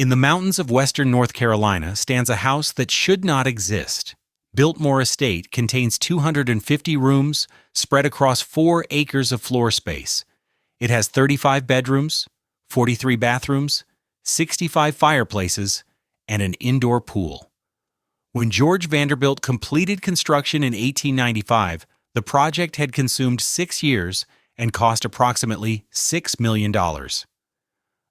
In the mountains of western North Carolina stands a house that should not exist. Biltmore Estate contains 250 rooms spread across 4 acres of floor space. It has 35 bedrooms, 43 bathrooms, 65 fireplaces, and an indoor pool. When George Vanderbilt completed construction in 1895, the project had consumed 6 years and cost approximately $6 million.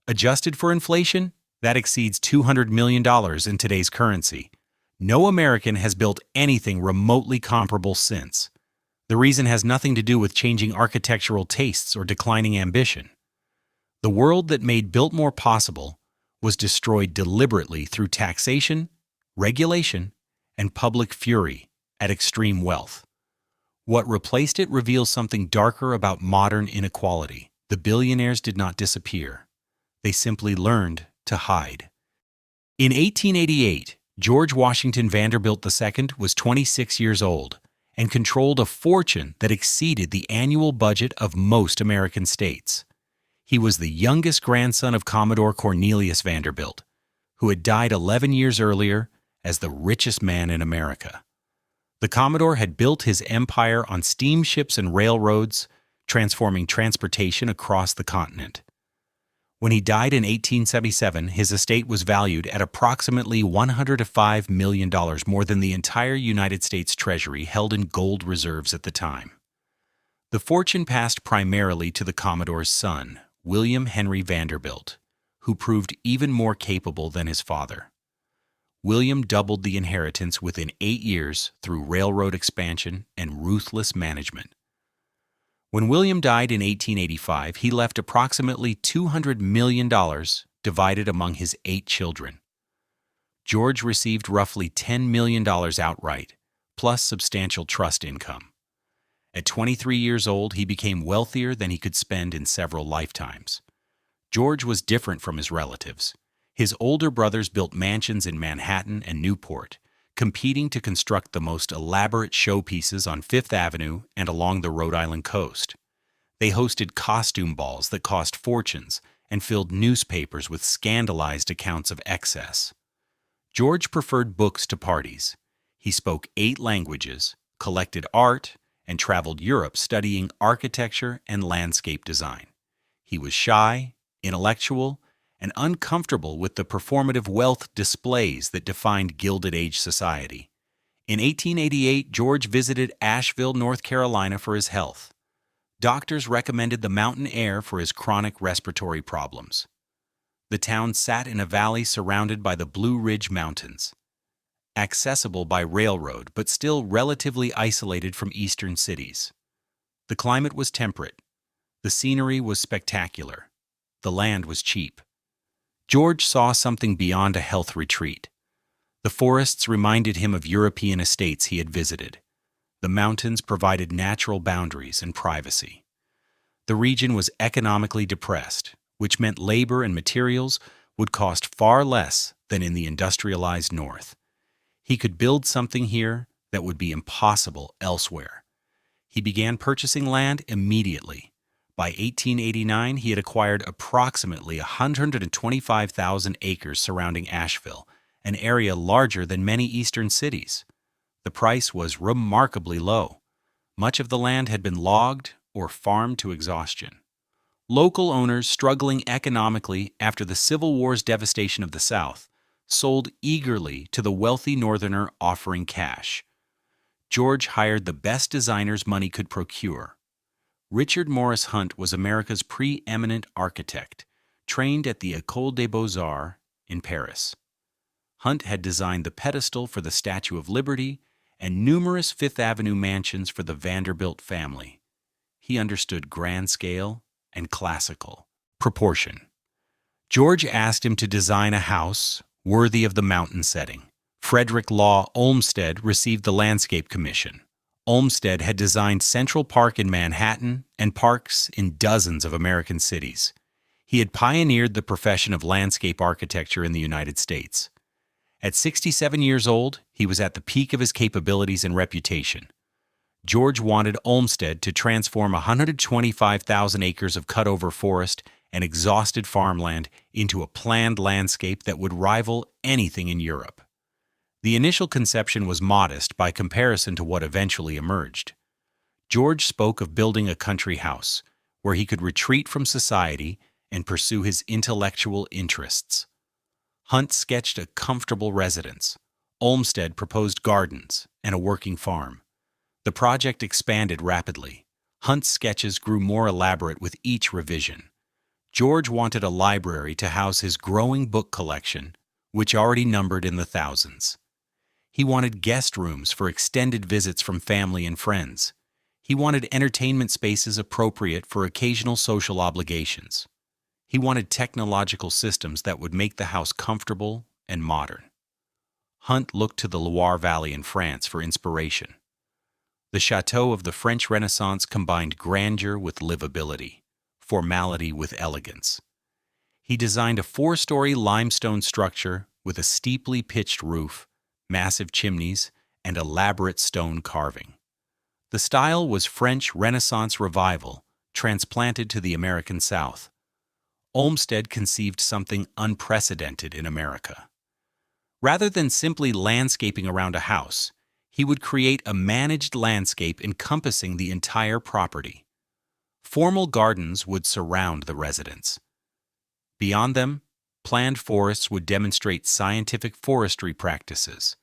Adjusted for inflation, that exceeds $200 million in today's currency. No American has built anything remotely comparable since. The reason has nothing to do with changing architectural tastes or declining ambition. The world that made Biltmore possible was destroyed deliberately through taxation, regulation, and public fury at extreme wealth. What replaced it reveals something darker about modern inequality. The billionaires did not disappear. They simply learned to hide. In 1888, George Washington Vanderbilt II was 26 years old and controlled a fortune that exceeded the annual budget of most American states. He was the youngest grandson of Commodore Cornelius Vanderbilt, who had died 11 years earlier as the richest man in America. The Commodore had built his empire on steamships and railroads, transforming transportation across the continent. When he died in 1877, his estate was valued at approximately $105 million, more than the entire United States Treasury held in gold reserves at the time. The fortune passed primarily to the Commodore's son, William Henry Vanderbilt, who proved even more capable than his father. William doubled the inheritance within 8 years through railroad expansion and ruthless management. When William died in 1885, he left approximately $200 million divided among his 8 children. George received roughly $10 million outright, plus substantial trust income. At 23 years old, he became wealthier than he could spend in several lifetimes. George was different from his relatives. His older brothers built mansions in Manhattan and Newport, competing to construct the most elaborate showpieces on Fifth Avenue and along the Rhode Island coast. They hosted costume balls that cost fortunes and filled newspapers with scandalized accounts of excess. George preferred books to parties. He spoke 8 languages, collected art, and traveled Europe studying architecture and landscape design. He was shy, intellectual, and uncomfortable with the performative wealth displays that defined Gilded Age society. In 1888, George visited Asheville, North Carolina for his health. Doctors recommended the mountain air for his chronic respiratory problems. The town sat in a valley surrounded by the Blue Ridge Mountains, accessible by railroad but still relatively isolated from eastern cities. The climate was temperate. The scenery was spectacular. The land was cheap. George saw something beyond a health retreat. The forests reminded him of European estates he had visited. The mountains provided natural boundaries and privacy. The region was economically depressed, which meant labor and materials would cost far less than in the industrialized North. He could build something here that would be impossible elsewhere. He began purchasing land immediately. By 1889, he had acquired approximately 125,000 acres surrounding Asheville, an area larger than many eastern cities. The price was remarkably low. Much of the land had been logged or farmed to exhaustion. Local owners, struggling economically after the Civil War's devastation of the South, sold eagerly to the wealthy Northerner offering cash. George hired the best designers money could procure. Richard Morris Hunt was America's preeminent architect, trained at the École des Beaux-Arts in Paris. Hunt had designed the pedestal for the Statue of Liberty and numerous Fifth Avenue mansions for the Vanderbilt family. He understood grand scale and classical proportion. George asked him to design a house worthy of the mountain setting. Frederick Law Olmsted received the landscape commission. Olmsted had designed Central Park in Manhattan and parks in dozens of American cities. He had pioneered the profession of landscape architecture in the United States. At 67 years old, he was at the peak of his capabilities and reputation. George wanted Olmsted to transform 125,000 acres of cutover forest and exhausted farmland into a planned landscape that would rival anything in Europe. The initial conception was modest by comparison to what eventually emerged. George spoke of building a country house where he could retreat from society and pursue his intellectual interests. Hunt sketched a comfortable residence. Olmsted proposed gardens and a working farm. The project expanded rapidly. Hunt's sketches grew more elaborate with each revision. George wanted a library to house his growing book collection, which already numbered in the thousands. He wanted guest rooms for extended visits from family and friends. He wanted entertainment spaces appropriate for occasional social obligations. He wanted technological systems that would make the house comfortable and modern. Hunt looked to the Loire Valley in France for inspiration. The chateau of the French Renaissance combined grandeur with livability, formality with elegance. He designed a 4-story limestone structure with a steeply pitched roof, massive chimneys, and elaborate stone carving. The style was French Renaissance revival, transplanted to the American South. Olmsted conceived something unprecedented in America. Rather than simply landscaping around a house, he would create a managed landscape encompassing the entire property. Formal gardens would surround the residence. Beyond them, planned forests would demonstrate scientific forestry practices.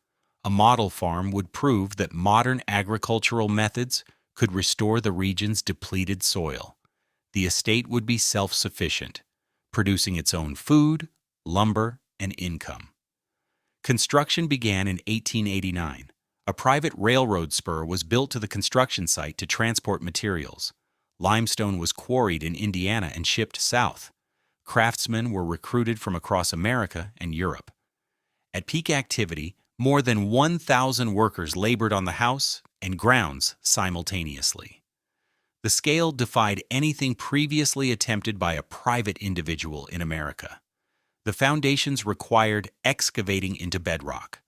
A model farm would prove that modern agricultural methods could restore the region's depleted soil. The estate would be self-sufficient, producing its own food, lumber, and income. Construction began in 1889. A private railroad spur was built to the construction site to transport materials. Limestone was quarried in Indiana and shipped south. Craftsmen were recruited from across America and Europe. At peak activity, more than 1,000 workers labored on the house and grounds simultaneously. The scale defied anything previously attempted by a private individual in America. The foundations required excavating into bedrock.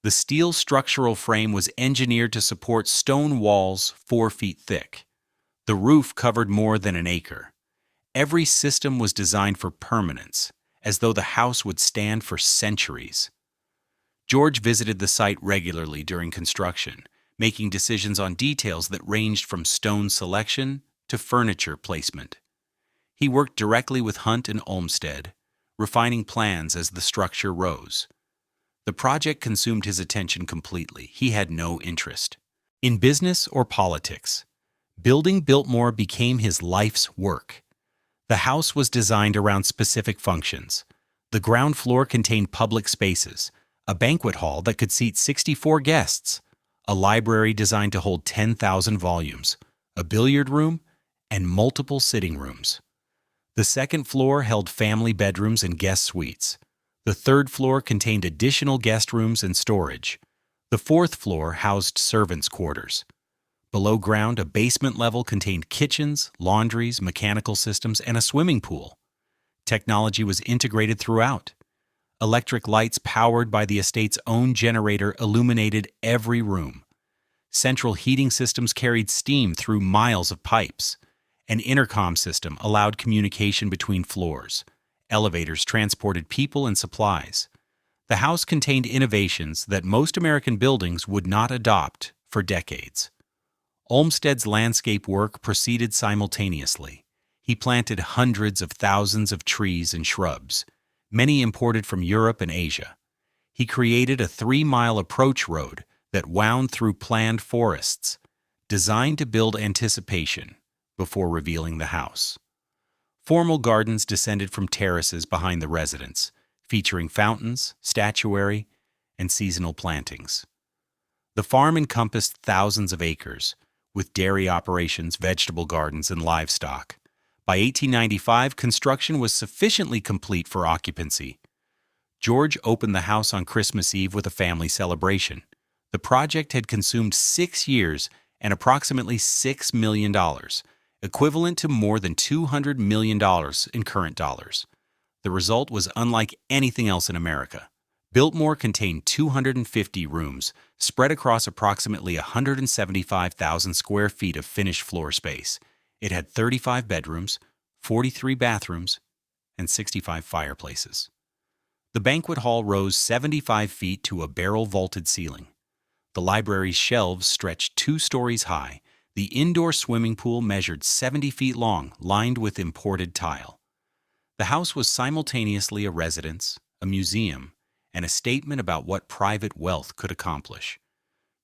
The steel structural frame was engineered to support stone walls 4 feet thick. The roof covered more than an acre. Every system was designed for permanence, as though the house would stand for centuries. George visited the site regularly during construction, making decisions on details that ranged from stone selection to furniture placement. He worked directly with Hunt and Olmsted, refining plans as the structure rose. The project consumed his attention completely. He had no interest in business or politics. Building Biltmore became his life's work. The house was designed around specific functions. The ground floor contained public spaces, a banquet hall that could seat 64 guests, a library designed to hold 10,000 volumes, a billiard room, and multiple sitting rooms. The second floor held family bedrooms and guest suites. The third floor contained additional guest rooms and storage. The fourth floor housed servants' quarters. Below ground, a basement level contained kitchens, laundries, mechanical systems, and a swimming pool. Technology was integrated throughout. Electric lights powered by the estate's own generator illuminated every room. Central heating systems carried steam through miles of pipes. An intercom system allowed communication between floors. Elevators transported people and supplies. The house contained innovations that most American buildings would not adopt for decades. Olmsted's landscape work proceeded simultaneously. He planted hundreds of thousands of trees and shrubs, many imported from Europe and Asia. He created a 3-mile approach road that wound through planned forests, designed to build anticipation before revealing the house. Formal gardens descended from terraces behind the residence, featuring fountains, statuary, and seasonal plantings. The farm encompassed thousands of acres, with dairy operations, vegetable gardens, and livestock. By 1895, construction was sufficiently complete for occupancy. George opened the house on Christmas Eve with a family celebration. The project had consumed 6 years and approximately $6 million, equivalent to more than $200 million in current dollars. The result was unlike anything else in America. Biltmore contained 250 rooms, spread across approximately 175,000 square feet of finished floor space. It had 35 bedrooms, 43 bathrooms, and 65 fireplaces. The banquet hall rose 75 feet to a barrel-vaulted ceiling. The library's shelves stretched 2 stories high. The indoor swimming pool measured 70 feet long, lined with imported tile. The house was simultaneously a residence, a museum, and a statement about what private wealth could accomplish.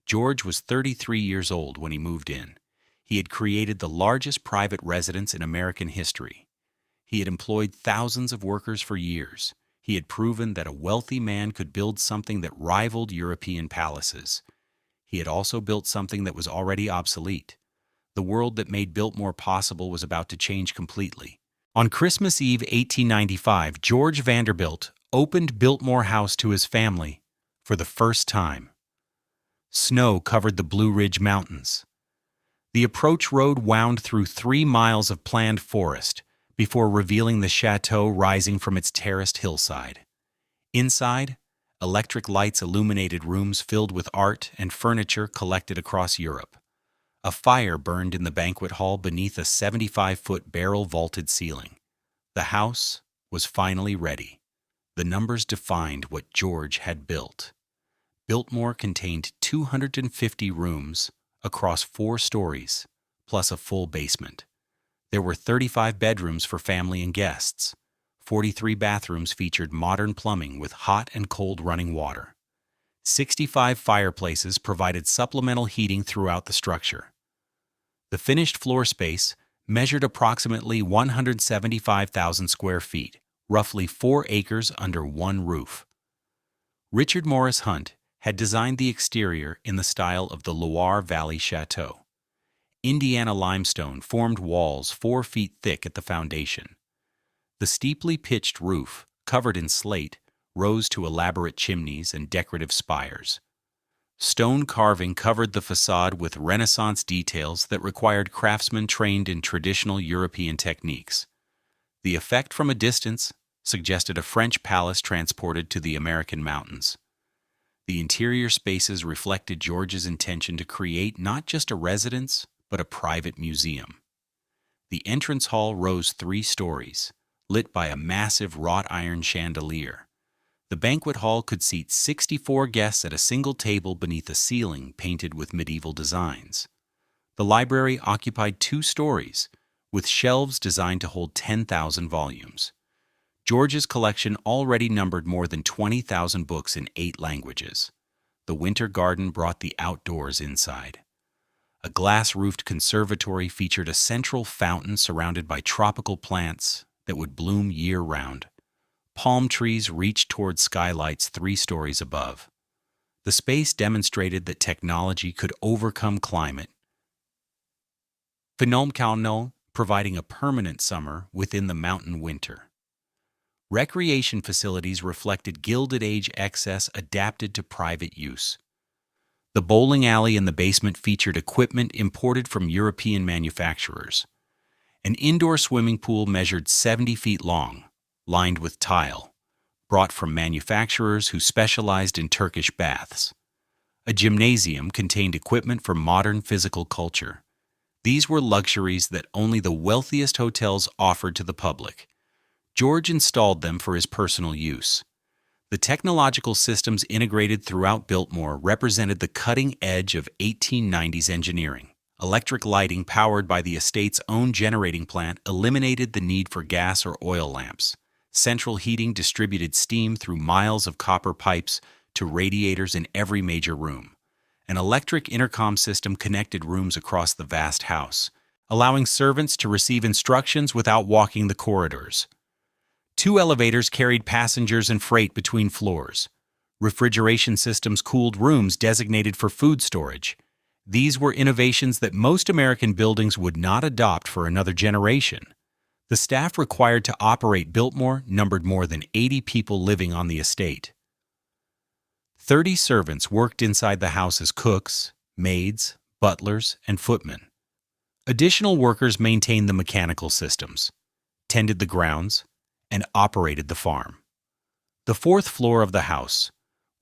George was 33 years old when he moved in. He had created the largest private residence in American history. He had employed thousands of workers for years. He had proven that a wealthy man could build something that rivaled European palaces. He had also built something that was already obsolete. The world that made Biltmore possible was about to change completely. On Christmas Eve 1895, George Vanderbilt opened Biltmore House to his family for the first time. Snow covered the Blue Ridge Mountains. The approach road wound through 3 miles of planned forest before revealing the chateau rising from its terraced hillside. Inside, electric lights illuminated rooms filled with art and furniture collected across Europe. A fire burned in the banquet hall beneath a 75-foot barrel-vaulted ceiling. The house was finally ready. The numbers defined what George had built. Biltmore contained 250 rooms across 4 stories, plus a full basement. There were 35 bedrooms for family and guests. 43 bathrooms featured modern plumbing with hot and cold running water. 65 fireplaces provided supplemental heating throughout the structure. The finished floor space measured approximately 175,000 square feet, roughly 4 acres under one roof. Richard Morris Hunt had designed the exterior in the style of the Loire Valley Chateau. Indiana limestone formed walls 4 feet thick at the foundation. The steeply pitched roof, covered in slate, rose to elaborate chimneys and decorative spires. Stone carving covered the facade with Renaissance details that required craftsmen trained in traditional European techniques. The effect from a distance suggested a French palace transported to the American mountains. The interior spaces reflected George's intention to create not just a residence, but a private museum. The entrance hall rose 3 stories, lit by a massive wrought iron chandelier. The banquet hall could seat 64 guests at a single table beneath a ceiling painted with medieval designs. The library occupied 2 stories, with shelves designed to hold 10,000 volumes. George's collection already numbered more than 20,000 books in 8 languages. The winter garden brought the outdoors inside. A glass-roofed conservatory featured a central fountain surrounded by tropical plants that would bloom year-round. Palm trees reached toward skylights 3 stories above. The space demonstrated that technology could overcome climate, phenomenal, providing a permanent summer within the mountain winter. Recreation facilities reflected Gilded Age excess adapted to private use. The bowling alley in the basement featured equipment imported from European manufacturers. An indoor swimming pool measured 70 feet long, lined with tile, brought from manufacturers who specialized in Turkish baths. A gymnasium contained equipment for modern physical culture. These were luxuries that only the wealthiest hotels offered to the public. George installed them for his personal use. The technological systems integrated throughout Biltmore represented the cutting edge of 1890s engineering. Electric lighting powered by the estate's own generating plant eliminated the need for gas or oil lamps. Central heating distributed steam through miles of copper pipes to radiators in every major room. An electric intercom system connected rooms across the vast house, allowing servants to receive instructions without walking the corridors. 2 elevators carried passengers and freight between floors. Refrigeration systems cooled rooms designated for food storage. These were innovations that most American buildings would not adopt for another generation. The staff required to operate Biltmore numbered more than 80 people living on the estate. 30 servants worked inside the house as cooks, maids, butlers, and footmen. Additional workers maintained the mechanical systems, tended the grounds, and operated the farm. The 4th floor of the house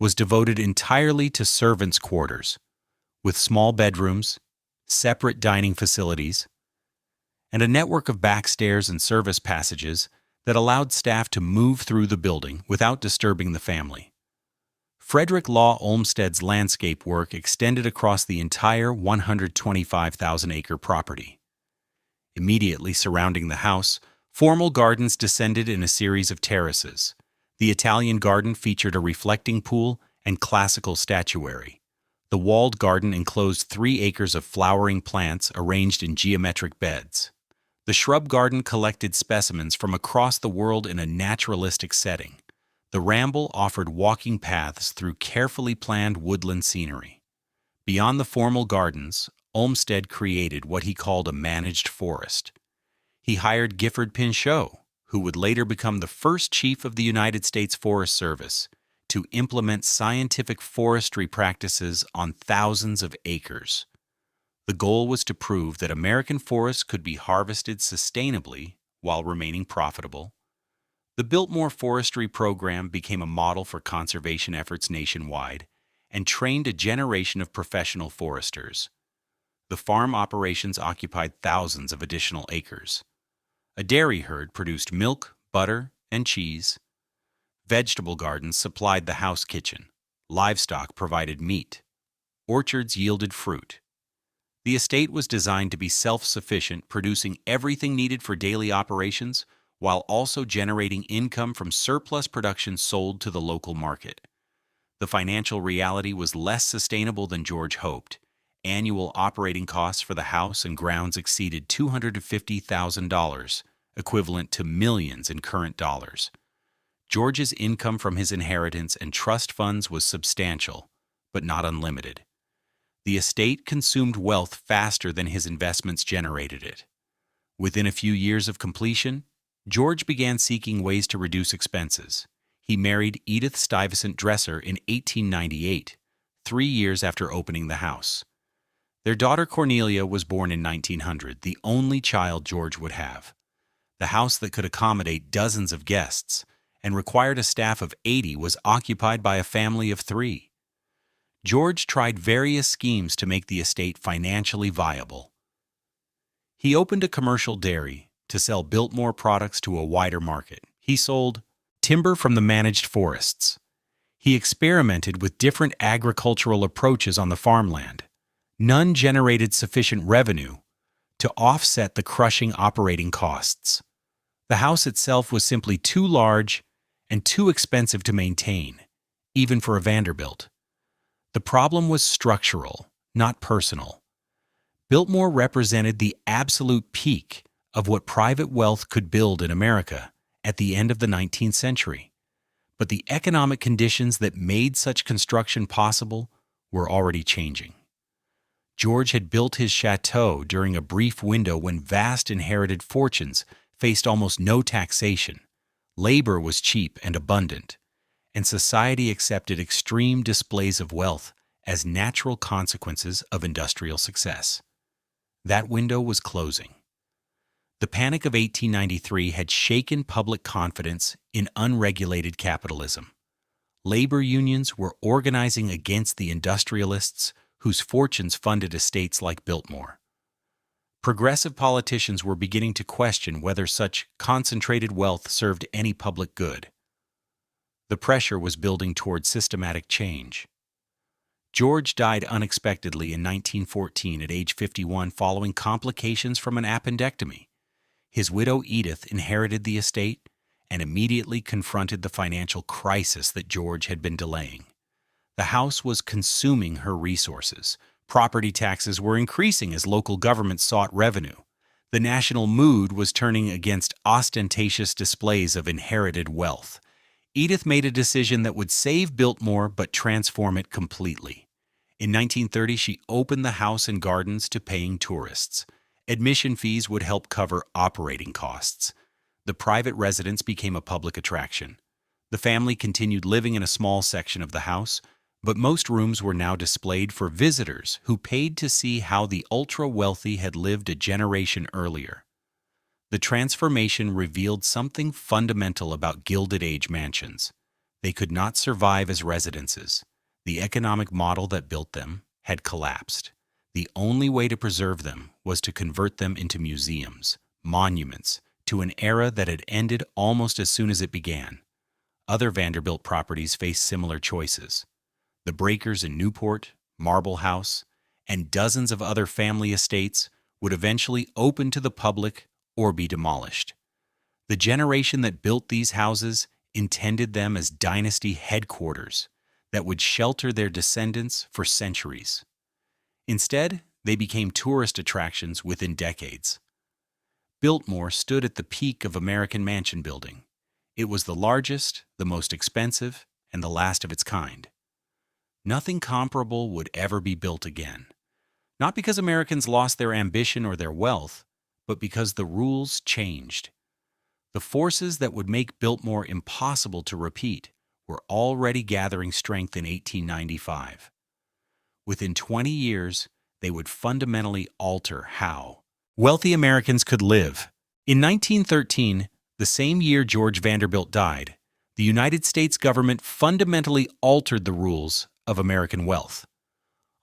was devoted entirely to servants' quarters, with small bedrooms, separate dining facilities, and a network of backstairs and service passages that allowed staff to move through the building without disturbing the family. Frederick Law Olmsted's landscape work extended across the entire 125,000-acre property. Immediately surrounding the house, formal gardens descended in a series of terraces. The Italian garden featured a reflecting pool and classical statuary. The walled garden enclosed 3 acres of flowering plants arranged in geometric beds. The shrub garden collected specimens from across the world in a naturalistic setting. The ramble offered walking paths through carefully planned woodland scenery. Beyond the formal gardens, Olmsted created what he called a managed forest. He hired Gifford Pinchot, who would later become the first chief of the United States Forest Service, to implement scientific forestry practices on thousands of acres. The goal was to prove that American forests could be harvested sustainably while remaining profitable. The Biltmore Forestry Program became a model for conservation efforts nationwide and trained a generation of professional foresters. The farm operations occupied thousands of additional acres. A dairy herd produced milk, butter, and cheese. Vegetable gardens supplied the house kitchen. Livestock provided meat. Orchards yielded fruit. The estate was designed to be self-sufficient, producing everything needed for daily operations, while also generating income from surplus production sold to the local market. The financial reality was less sustainable than George hoped. Annual operating costs for the house and grounds exceeded $250,000, equivalent to millions in current dollars. George's income from his inheritance and trust funds was substantial, but not unlimited. The estate consumed wealth faster than his investments generated it. Within a few years of completion, George began seeking ways to reduce expenses. He married Edith Stuyvesant Dresser in 1898, 3 years after opening the house. Their daughter Cornelia was born in 1900, the only child George would have. The house that could accommodate dozens of guests and required a staff of 80 was occupied by a family of 3. George tried various schemes to make the estate financially viable. He opened a commercial dairy to sell Biltmore products to a wider market. He sold timber from the managed forests. He experimented with different agricultural approaches on the farmland. None generated sufficient revenue to offset the crushing operating costs. The house itself was simply too large and too expensive to maintain, even for a Vanderbilt. The problem was structural, not personal. Biltmore represented the absolute peak of what private wealth could build in America at the end of the 19th century. But the economic conditions that made such construction possible were already changing. George had built his chateau during a brief window when vast inherited fortunes faced almost no taxation. Labor was cheap and abundant, and society accepted extreme displays of wealth as natural consequences of industrial success. That window was closing. The Panic of 1893 had shaken public confidence in unregulated capitalism. Labor unions were organizing against the industrialists whose fortunes funded estates like Biltmore. Progressive politicians were beginning to question whether such concentrated wealth served any public good. The pressure was building toward systematic change. George died unexpectedly in 1914 at age 51 following complications from an appendectomy. His widow Edith inherited the estate and immediately confronted the financial crisis that George had been delaying. The house was consuming her resources. Property taxes were increasing as local governments sought revenue. The national mood was turning against ostentatious displays of inherited wealth. Edith made a decision that would save Biltmore but transform it completely. In 1930, she opened the house and gardens to paying tourists. Admission fees would help cover operating costs. The private residence became a public attraction. The family continued living in a small section of the house, but most rooms were now displayed for visitors who paid to see how the ultra-wealthy had lived a generation earlier. The transformation revealed something fundamental about Gilded Age mansions. They could not survive as residences. The economic model that built them had collapsed. The only way to preserve them was to convert them into museums. monuments to an era that had ended almost as soon as it began. Other Vanderbilt properties faced similar choices. The Breakers in Newport, Marble House, and dozens of other family estates would eventually open to the public or be demolished. The generation that built these houses intended them as dynasty headquarters that would shelter their descendants for centuries. Instead, they became tourist attractions within decades. Biltmore stood at the peak of American mansion building. It was the largest, the most expensive, and the last of its kind. Nothing comparable would ever be built again. Not because Americans lost their ambition or their wealth, but because the rules changed. The forces that would make Biltmore impossible to repeat were already gathering strength in 1895. Within 20 years, they would fundamentally alter how wealthy Americans could live. In 1913, the same year George Vanderbilt died, the United States government fundamentally altered the rules of American wealth.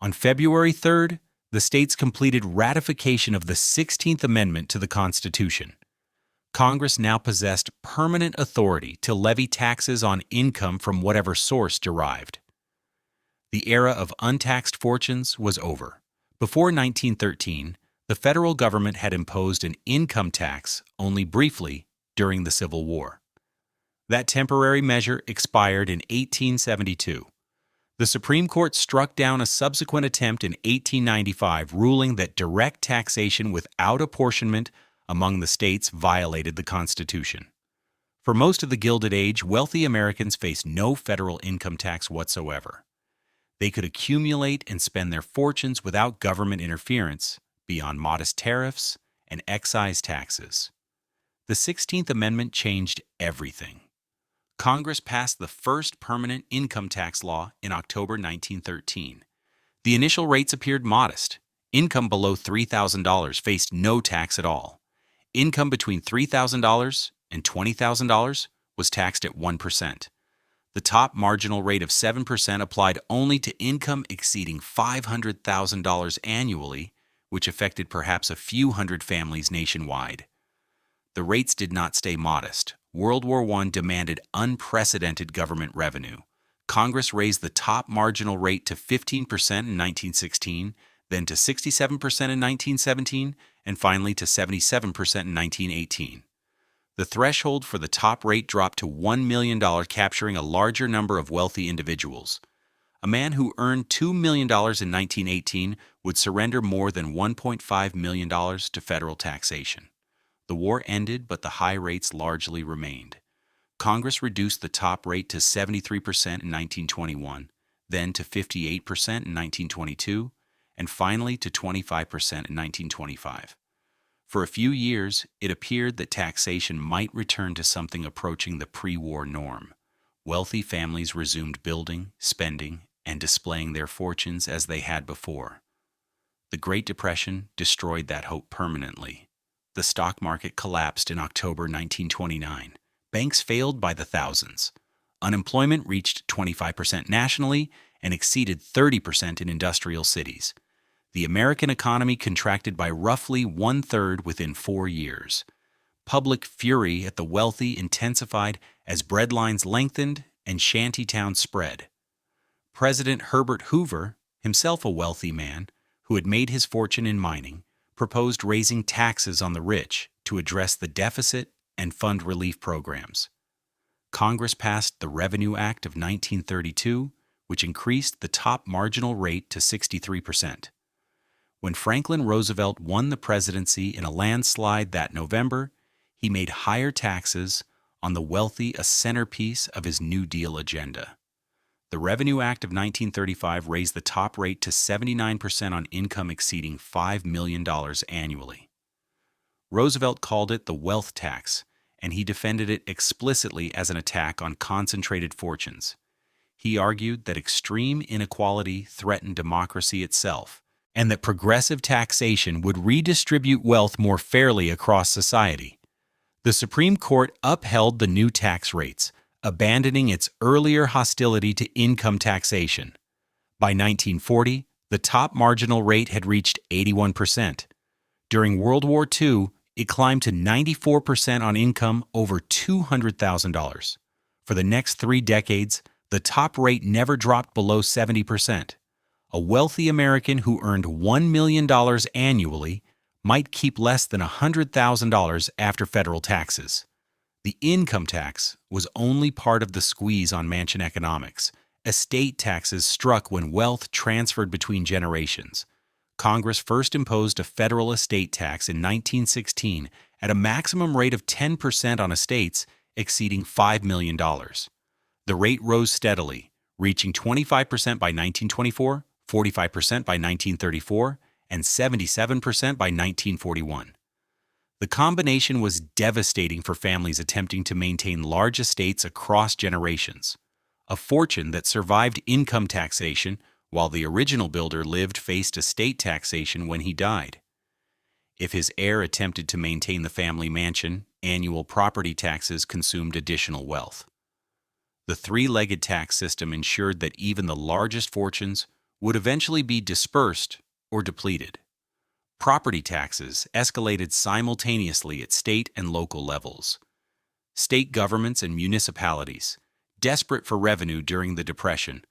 On February 3rd, the states completed ratification of the 16th Amendment to the Constitution. Congress now possessed permanent authority to levy taxes on income from whatever source derived. The era of untaxed fortunes was over. Before 1913, the federal government had imposed an income tax only briefly during the Civil War. That temporary measure expired in 1872. The Supreme Court struck down a subsequent attempt in 1895, ruling that direct taxation without apportionment among the states violated the Constitution. For most of the Gilded Age, wealthy Americans faced no federal income tax whatsoever. They could accumulate and spend their fortunes without government interference, beyond modest tariffs and excise taxes. The 16th Amendment changed everything. Congress passed the first permanent income tax law in October 1913. The initial rates appeared modest. Income below $3,000 faced no tax at all. Income between $3,000 and $20,000 was taxed at 1%. The top marginal rate of 7% applied only to income exceeding $500,000 annually, which affected perhaps a few hundred families nationwide. The rates did not stay modest. World War I demanded unprecedented government revenue. Congress raised the top marginal rate to 15% in 1916, then to 67% in 1917, and finally to 77% in 1918. The threshold for the top rate dropped to $1 million, capturing a larger number of wealthy individuals. A man who earned $2 million in 1918 would surrender more than $1.5 million to federal taxation. The war ended, but the high rates largely remained. Congress reduced the top rate to 73% in 1921, then to 58% in 1922, and finally to 25% in 1925. For a few years, it appeared that taxation might return to something approaching the pre-war norm. Wealthy families resumed building, spending, and displaying their fortunes as they had before. The Great Depression destroyed that hope permanently. The stock market collapsed in October 1929. Banks failed by the thousands. Unemployment reached 25% nationally and exceeded 30% in industrial cities. The American economy contracted by roughly one-third within 4 years. Public fury at the wealthy intensified as breadlines lengthened and shantytowns spread. President Herbert Hoover, himself a wealthy man who had made his fortune in mining, proposed raising taxes on the rich to address the deficit and fund relief programs. Congress passed the Revenue Act of 1932, which increased the top marginal rate to 63%. When Franklin Roosevelt won the presidency in a landslide that November, he made higher taxes on the wealthy a centerpiece of his New Deal agenda. The Revenue Act of 1935 raised the top rate to 79% on income exceeding $5 million annually. Roosevelt called it the wealth tax, and he defended it explicitly as an attack on concentrated fortunes. He argued that extreme inequality threatened democracy itself, and that progressive taxation would redistribute wealth more fairly across society. The Supreme Court upheld the new tax rates, abandoning its earlier hostility to income taxation. By 1940, the top marginal rate had reached 81%. During World War II, It climbed to 94% on income over $200,000. For the next 3 decades, the top rate never dropped below 70%. A wealthy American who earned $1 million annually might keep less than $100,000 after federal taxes. The income tax was only part of the squeeze on mansion economics. Estate taxes struck when wealth transferred between generations. Congress first imposed a federal estate tax in 1916 at a maximum rate of 10% on estates exceeding $5 million. The rate rose steadily, reaching 25% by 1924, 45% by 1934, and 77% by 1941. The combination was devastating for families attempting to maintain large estates across generations. A fortune that survived income taxation while the original builder lived faced estate taxation when he died. If his heir attempted to maintain the family mansion, annual property taxes consumed additional wealth. The three-legged tax system ensured that even the largest fortunes would eventually be dispersed or depleted. Property taxes escalated simultaneously at state and local levels. State governments and municipalities, desperate for revenue during the Depression,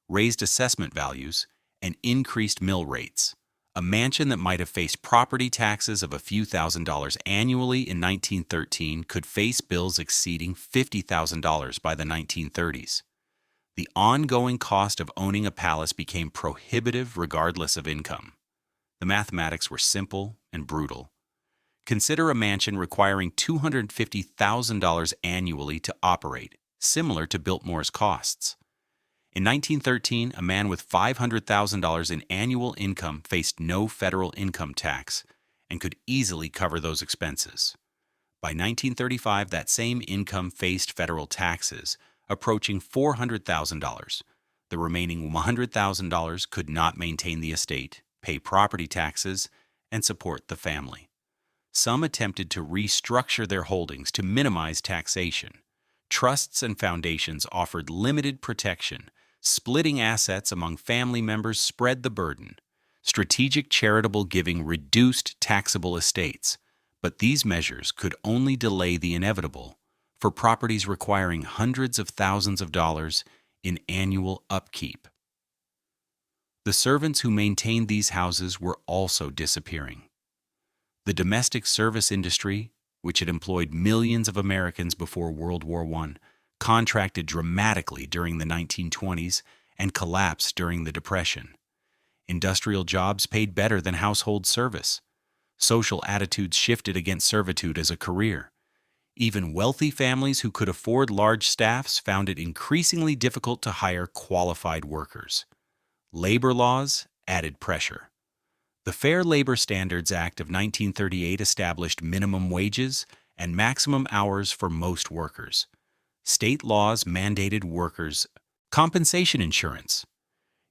raised assessment values and increased mill rates. A mansion that might have faced property taxes of a few $1,000s annually in 1913 could face bills exceeding $50,000 by the 1930s. The ongoing cost of owning a palace became prohibitive regardless of income. The mathematics were simple and brutal. Consider a mansion requiring $250,000 annually to operate, similar to Biltmore's costs. In 1913, a man with $500,000 in annual income faced no federal income tax and could easily cover those expenses. By 1935, that same income faced federal taxes, approaching $400,000. The remaining $100,000 could not maintain the estate, pay property taxes, and support the family. Some attempted to restructure their holdings to minimize taxation. Trusts and foundations offered limited protection. Splitting assets among family members spread the burden. Strategic charitable giving reduced taxable estates, but these measures could only delay the inevitable for properties requiring hundreds of thousands of dollars in annual upkeep. The servants who maintained these houses were also disappearing. The domestic service industry, which had employed millions of Americans before World War I, contracted dramatically during the 1920s and collapsed during the Depression. Industrial jobs paid better than household service. Social attitudes shifted against servitude as a career. Even wealthy families who could afford large staffs found it increasingly difficult to hire qualified workers. Labor laws added pressure. The Fair Labor Standards Act of 1938 established minimum wages and maximum hours for most workers. State laws mandated workers' compensation insurance.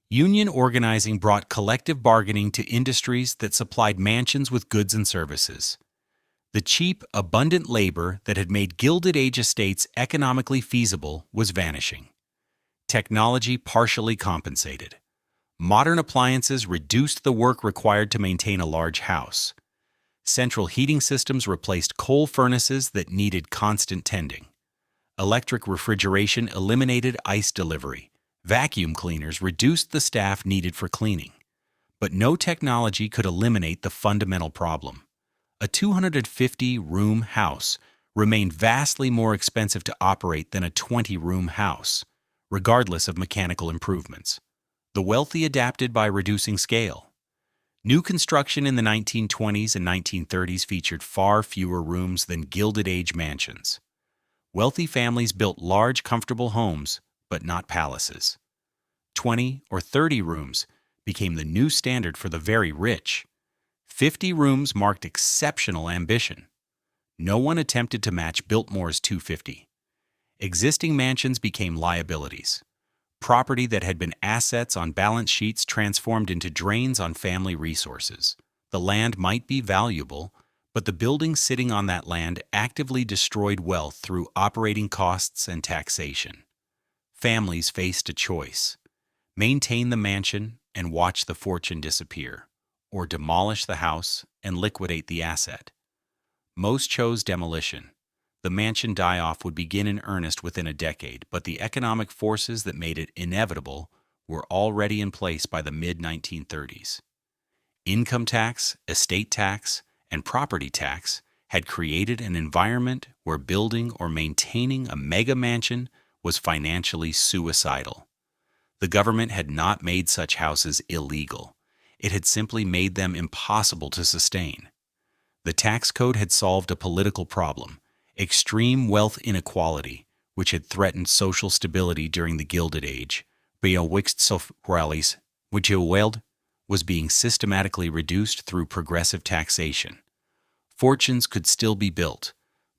Union organizing brought collective bargaining to industries that supplied mansions with goods and services. The cheap, abundant labor that had made Gilded Age estates economically feasible was vanishing. Technology partially compensated. Modern appliances reduced the work required to maintain a large house. Central heating systems replaced coal furnaces that needed constant tending. Electric refrigeration eliminated ice delivery. Vacuum cleaners reduced the staff needed for cleaning. But no technology could eliminate the fundamental problem. A 250-room house remained vastly more expensive to operate than a 20-room house, regardless of mechanical improvements. The wealthy adapted by reducing scale. New construction in the 1920s and 1930s featured far fewer rooms than Gilded Age mansions. Wealthy families built large, comfortable homes, but not palaces. 20 or 30 rooms became the new standard for the very rich. 50 rooms marked exceptional ambition. No one attempted to match Biltmore's 250. Existing mansions became liabilities. Property that had been assets on balance sheets transformed into drains on family resources. The land might be valuable, but the buildings sitting on that land actively destroyed wealth through operating costs and taxation. Families faced a choice: maintain the mansion and watch the fortune disappear, or demolish the house and liquidate the asset. Most chose demolition. The mansion die-off would begin in earnest within a decade, but the economic forces that made it inevitable were already in place by the mid-1930s. Income tax, estate tax, and property tax had created an environment where building or maintaining a mega mansion was financially suicidal. The government had not made such houses illegal. It had simply made them impossible to sustain. The tax code had solved a political problem, extreme wealth inequality, which had threatened social stability during the Gilded Age, was being systematically reduced through progressive taxation. Fortunes could still be built,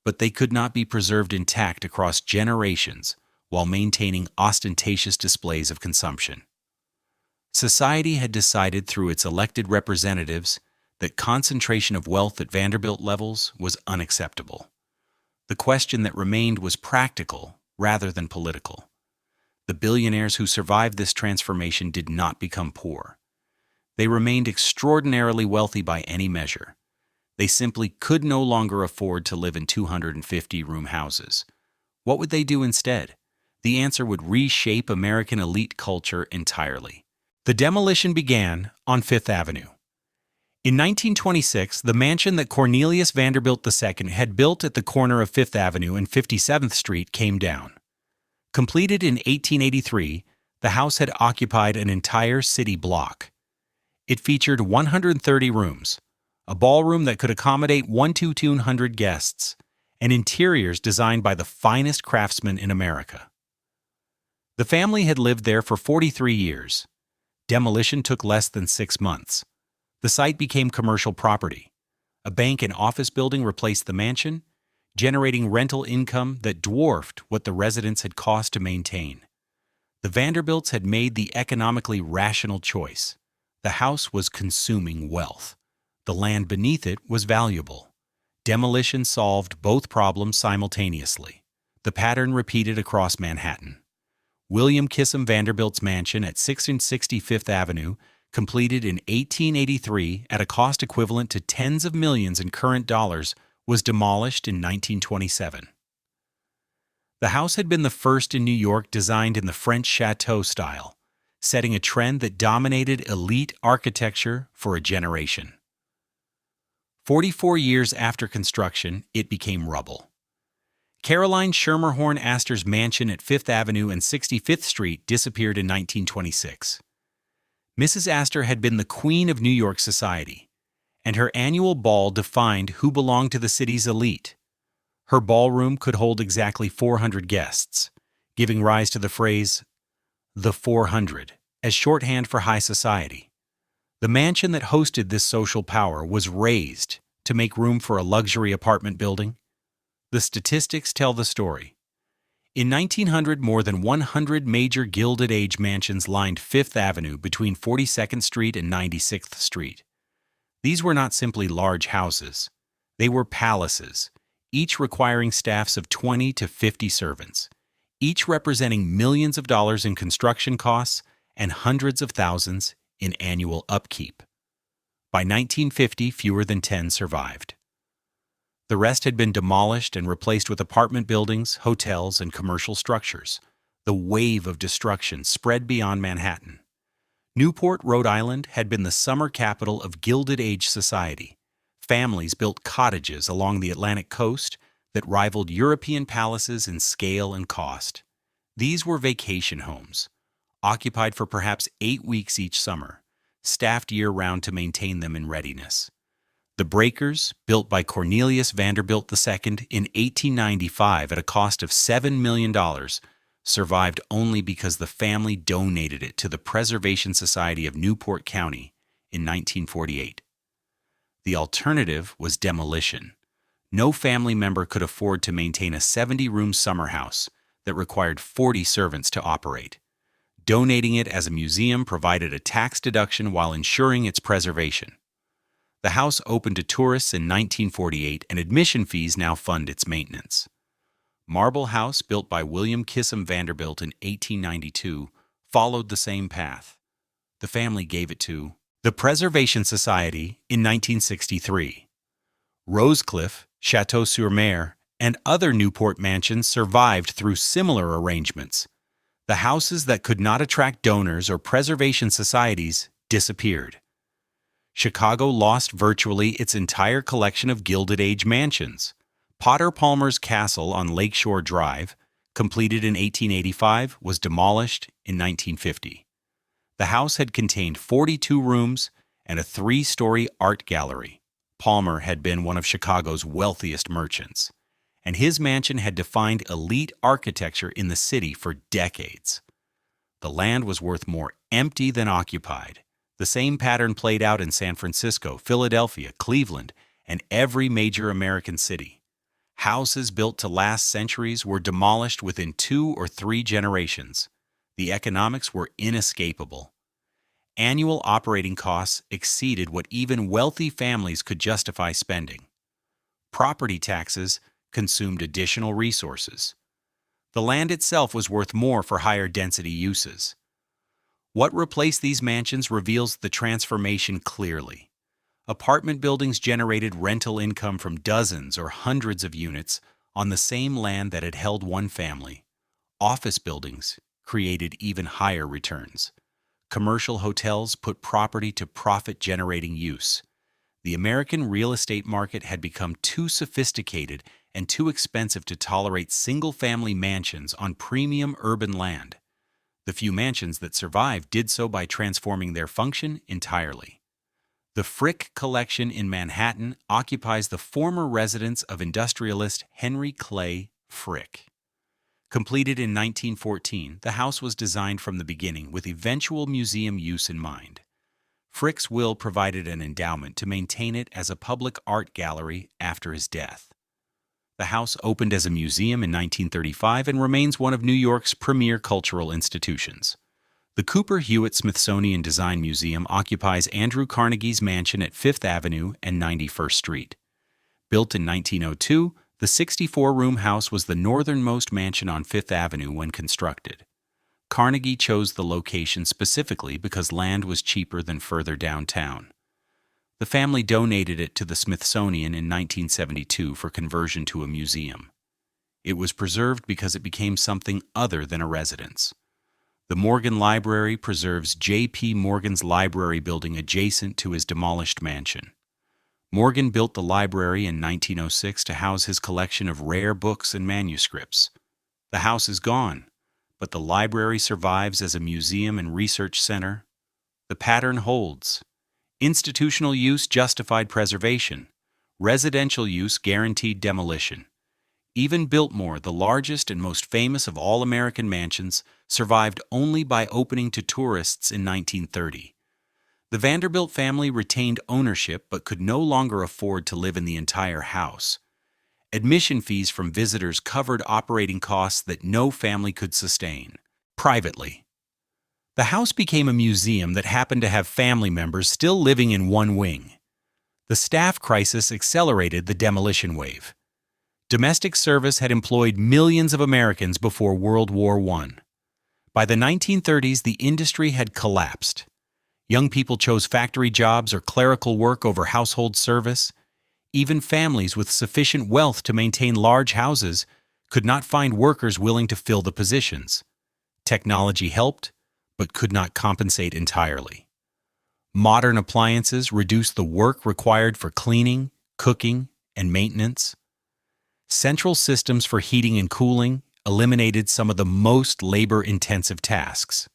but they could not be preserved intact across generations while maintaining ostentatious displays of consumption. Society had decided through its elected representatives that concentration of wealth at Vanderbilt levels was unacceptable. The question that remained was practical rather than political. The billionaires who survived this transformation did not become poor. They remained extraordinarily wealthy by any measure. They simply could no longer afford to live in 250-room houses. What would they do instead? The answer would reshape American elite culture entirely. The demolition began on Fifth Avenue. In 1926, the mansion that Cornelius Vanderbilt II had built at the corner of Fifth Avenue and 57th Street came down. Completed in 1883, the house had occupied an entire city block. It featured 130 rooms, a ballroom that could accommodate 200 guests, and interiors designed by the finest craftsmen in America. The family had lived there for 43 years. Demolition took less than 6 months. The site became commercial property. A bank and office building replaced the mansion, generating rental income that dwarfed what the residents had cost to maintain. The Vanderbilts had made the economically rational choice. The house was consuming wealth. The land beneath it was valuable. Demolition solved both problems simultaneously. The pattern repeated across Manhattan. William Kissam Vanderbilt's mansion at 660 Fifth Avenue, completed in 1883 at a cost equivalent to tens of millions in current dollars, was demolished in 1927. The house had been the first in New York designed in the French chateau style, setting a trend that dominated elite architecture for a generation. 44 years after construction, it became rubble. Caroline Schermerhorn Astor's mansion at Fifth Avenue and 65th Street disappeared in 1926. Mrs. Astor had been the queen of New York society, and her annual ball defined who belonged to the city's elite. Her ballroom could hold exactly 400 guests, giving rise to the phrase, the 400, as shorthand for high society. The mansion that hosted this social power was razed to make room for a luxury apartment building. The statistics tell the story. In 1900, more than 100 major Gilded Age mansions lined Fifth Avenue between 42nd Street and 96th Street. These were not simply large houses. They were palaces, each requiring staffs of 20 to 50 servants, each representing millions of dollars in construction costs and hundreds of thousands in annual upkeep. By 1950, fewer than 10 survived. The rest had been demolished and replaced with apartment buildings, hotels, and commercial structures. The wave of destruction spread beyond Manhattan. Newport, Rhode Island, had been the summer capital of Gilded Age society. Families built cottages along the Atlantic coast that rivaled European palaces in scale and cost. These were vacation homes, occupied for perhaps 8 weeks each summer, staffed year-round to maintain them in readiness. The breakers, built by Cornelius Vanderbilt II in 1895 at a cost of $7 million, survived only because the family donated it to the Preservation Society of Newport County in 1948. The alternative was demolition. No family member could afford to maintain a 70-room summer house that required 40 servants to operate. Donating it as a museum provided a tax deduction while ensuring its preservation. The house opened to tourists in 1948, and admission fees now fund its maintenance. Marble House, built by William Kissam Vanderbilt in 1892, followed the same path. The family gave it to the Preservation Society in 1963. Rosecliff, Château-sur-Mer, and other Newport mansions survived through similar arrangements. The houses that could not attract donors or preservation societies disappeared. Chicago lost virtually its entire collection of Gilded Age mansions. Potter Palmer's Castle on Lakeshore Drive, completed in 1885, was demolished in 1950. The house had contained 42 rooms and a 3-story art gallery. Palmer had been one of Chicago's wealthiest merchants, and his mansion had defined elite architecture in the city for decades. The land was worth more empty than occupied. The same pattern played out in San Francisco, Philadelphia, Cleveland, and every major American city. Houses built to last centuries were demolished within 2 or 3 generations. The economics were inescapable. Annual operating costs exceeded what even wealthy families could justify spending. Property taxes consumed additional resources. The land itself was worth more for higher density uses. What replaced these mansions reveals the transformation clearly. Apartment buildings generated rental income from dozens or hundreds of units on the same land that had held one family. Office buildings created even higher returns. Commercial hotels put property to profit-generating use. The American real estate market had become too sophisticated and too expensive to tolerate single-family mansions on premium urban land. The few mansions that survived did so by transforming their function entirely. The Frick Collection in Manhattan occupies the former residence of industrialist Henry Clay Frick. Completed in 1914, the house was designed from the beginning with eventual museum use in mind. Frick's will provided an endowment to maintain it as a public art gallery after his death. The house opened as a museum in 1935 and remains one of New York's premier cultural institutions. The Cooper Hewitt Smithsonian Design Museum occupies Andrew Carnegie's mansion at 5th Avenue and 91st Street. Built in 1902, the 64-room house was the northernmost mansion on 5th Avenue when constructed. Carnegie chose the location specifically because land was cheaper than further downtown. The family donated it to the Smithsonian in 1972 for conversion to a museum. It was preserved because it became something other than a residence. The Morgan Library preserves J.P. Morgan's library building adjacent to his demolished mansion. Morgan built the library in 1906 to house his collection of rare books and manuscripts. The house is gone, but the library survives as a museum and research center. The pattern holds. Institutional use justified preservation. Residential use guaranteed demolition. Even Biltmore, the largest and most famous of all American mansions, survived only by opening to tourists in 1930. The Vanderbilt family retained ownership but could no longer afford to live in the entire house. Admission fees from visitors covered operating costs that no family could sustain. Privately, the house became a museum that happened to have family members still living in one wing. The staff crisis accelerated the demolition wave. Domestic service had employed millions of Americans before World War I. By the 1930s, the industry had collapsed. Young people chose factory jobs or clerical work over household service. Even families with sufficient wealth to maintain large houses could not find workers willing to fill the positions. Technology helped, but could not compensate entirely. Modern appliances reduced the work required for cleaning, cooking, and maintenance. Central systems for heating and cooling eliminated some of the most labor-intensive tasks.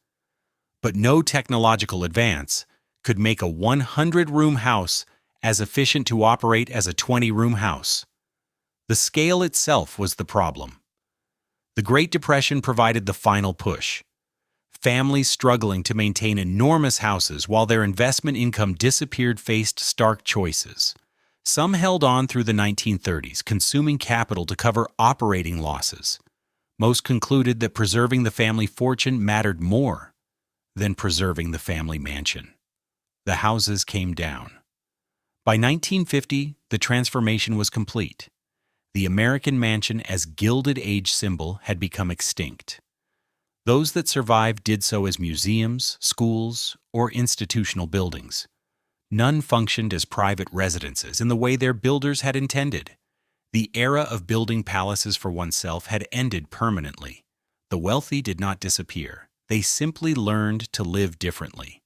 But no technological advance could make a 100-room house as efficient to operate as a 20-room house. The scale itself was the problem. The Great Depression provided the final push. Families struggling to maintain enormous houses while their investment income disappeared faced stark choices. Some held on through the 1930s, consuming capital to cover operating losses. Most concluded that preserving the family fortune mattered more than preserving the family mansion. The houses came down. By 1950, the transformation was complete. The American mansion as Gilded Age symbol had become extinct. Those that survived did so as museums, schools, or institutional buildings. None functioned as private residences in the way their builders had intended. The era of building palaces for oneself had ended permanently. The wealthy did not disappear. They simply learned to live differently.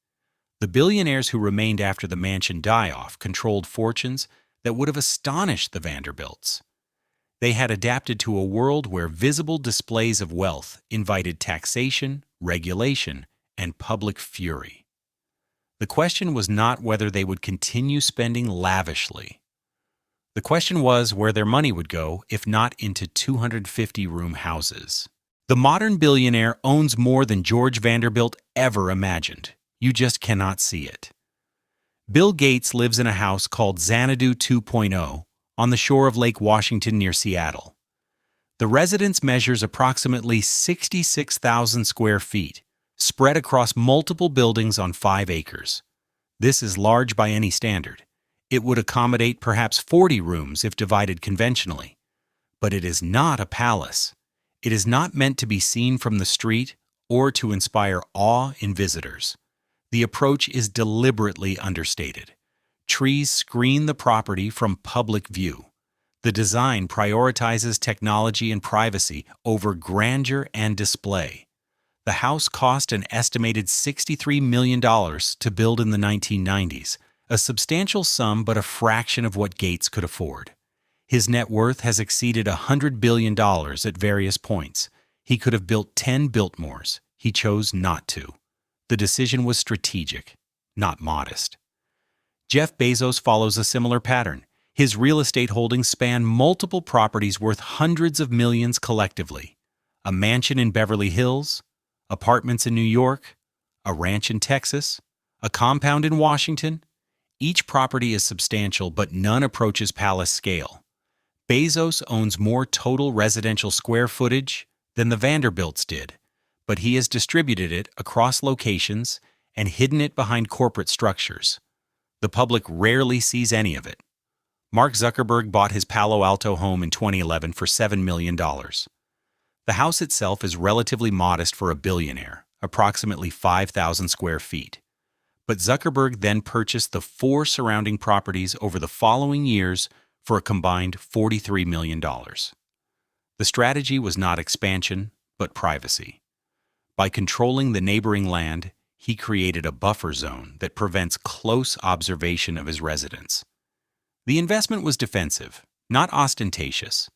The billionaires who remained after the mansion die-off controlled fortunes that would have astonished the Vanderbilts. They had adapted to a world where visible displays of wealth invited taxation, regulation, and public fury. The question was not whether they would continue spending lavishly. The question was where their money would go if not into 250-room houses. The modern billionaire owns more than George Vanderbilt ever imagined. You just cannot see it. Bill Gates lives in a house called Xanadu 2.0 on the shore of Lake Washington near Seattle. The residence measures approximately 66,000 square feet, spread across multiple buildings on 5 acres. This is large by any standard. It would accommodate perhaps 40 rooms if divided conventionally. But it is not a palace. It is not meant to be seen from the street or to inspire awe in visitors. The approach is deliberately understated. Trees screen the property from public view. The design prioritizes technology and privacy over grandeur and display. The house cost an estimated $63 million to build in the 1990s, a substantial sum but a fraction of what Gates could afford. His net worth has exceeded $100 billion at various points. He could have built 10 Biltmores. He chose not to. The decision was strategic, not modest. Jeff Bezos follows a similar pattern. His real estate holdings span multiple properties worth hundreds of millions collectively. A mansion in Beverly Hills, apartments in New York, a ranch in Texas, a compound in Washington. Each property is substantial, but none approaches palace scale. Bezos owns more total residential square footage than the Vanderbilts did, but he has distributed it across locations and hidden it behind corporate structures. The public rarely sees any of it. Mark Zuckerberg bought his Palo Alto home in 2011 for $7 million. The house itself is relatively modest for a billionaire, approximately 5,000 square feet. But Zuckerberg then purchased the 4 surrounding properties over the following years for a combined $43 million. The strategy was not expansion, but privacy. By controlling the neighboring land, he created a buffer zone that prevents close observation of his residence. The investment was defensive, not ostentatious.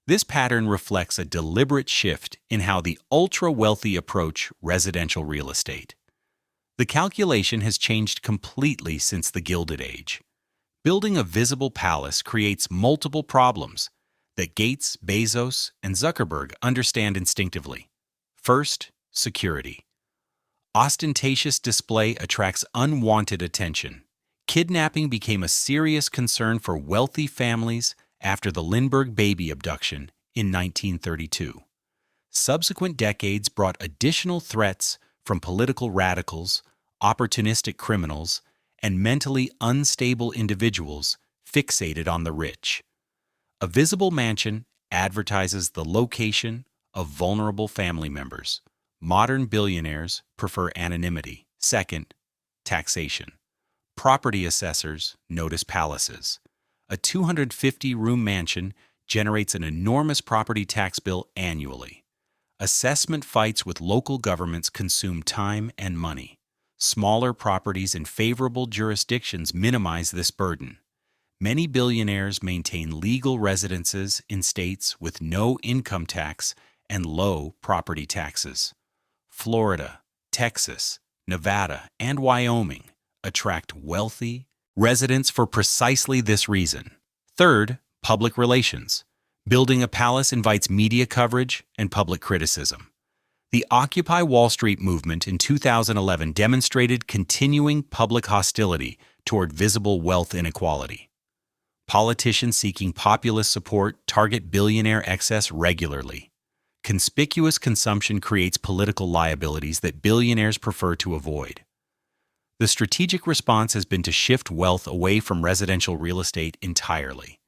This pattern reflects a deliberate shift in how the ultra-wealthy approach residential real estate. The calculation has changed completely since the Gilded Age. Building a visible palace creates multiple problems that Gates, Bezos, and Zuckerberg understand instinctively. First, security. Ostentatious display attracts unwanted attention. Kidnapping became a serious concern for wealthy families after the Lindbergh baby abduction in 1932. Subsequent decades brought additional threats from political radicals, opportunistic criminals, and mentally unstable individuals fixated on the rich. A visible mansion advertises the location of vulnerable family members. Modern billionaires prefer anonymity. Second, taxation. Property assessors notice palaces. A 250-room mansion generates an enormous property tax bill annually. Assessment fights with local governments consume time and money. Smaller properties in favorable jurisdictions minimize this burden. Many billionaires maintain legal residences in states with no income tax and low property taxes. Florida, Texas, Nevada, and Wyoming attract wealthy residents for precisely this reason. Third, public relations. Building a palace invites media coverage and public criticism. The Occupy Wall Street movement in 2011 demonstrated continuing public hostility toward visible wealth inequality. Politicians seeking populist support target billionaire excess regularly. Conspicuous consumption creates political liabilities that billionaires prefer to avoid. The strategic response has been to shift wealth away from residential real estate entirely.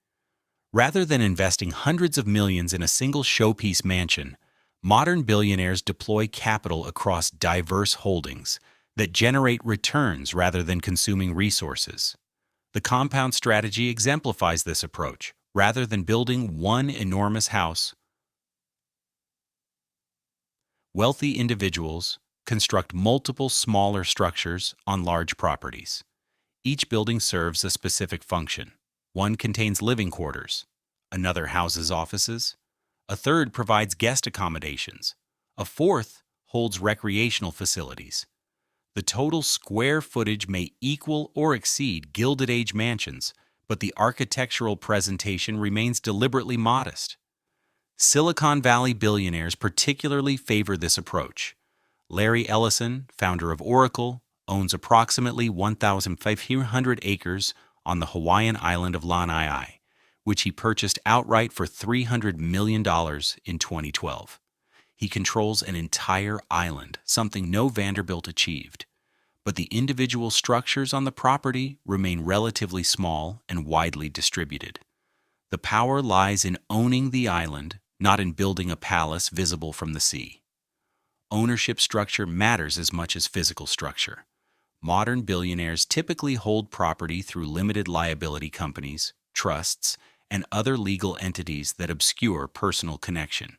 Rather than investing hundreds of millions in a single showpiece mansion, modern billionaires deploy capital across diverse holdings that generate returns rather than consuming resources. The compound strategy exemplifies this approach. Rather than building one enormous house, wealthy individuals construct multiple smaller structures on large properties. Each building serves a specific function. One contains living quarters, another houses offices, a third provides guest accommodations, a fourth holds recreational facilities. The total square footage may equal or exceed Gilded Age mansions, but the architectural presentation remains deliberately modest. Silicon Valley billionaires particularly favor this approach. Larry Ellison, founder of Oracle, owns approximately 1,500 acres on the Hawaiian island of Lanai, which he purchased outright for $300 million in 2012. He controls an entire island, something no Vanderbilt achieved. But the individual structures on the property remain relatively small and widely distributed. The power lies in owning the island, not in building a palace visible from the sea. Ownership structure matters as much as physical structure. Modern billionaires typically hold property through limited liability companies, trusts, and other legal entities that obscure personal connection.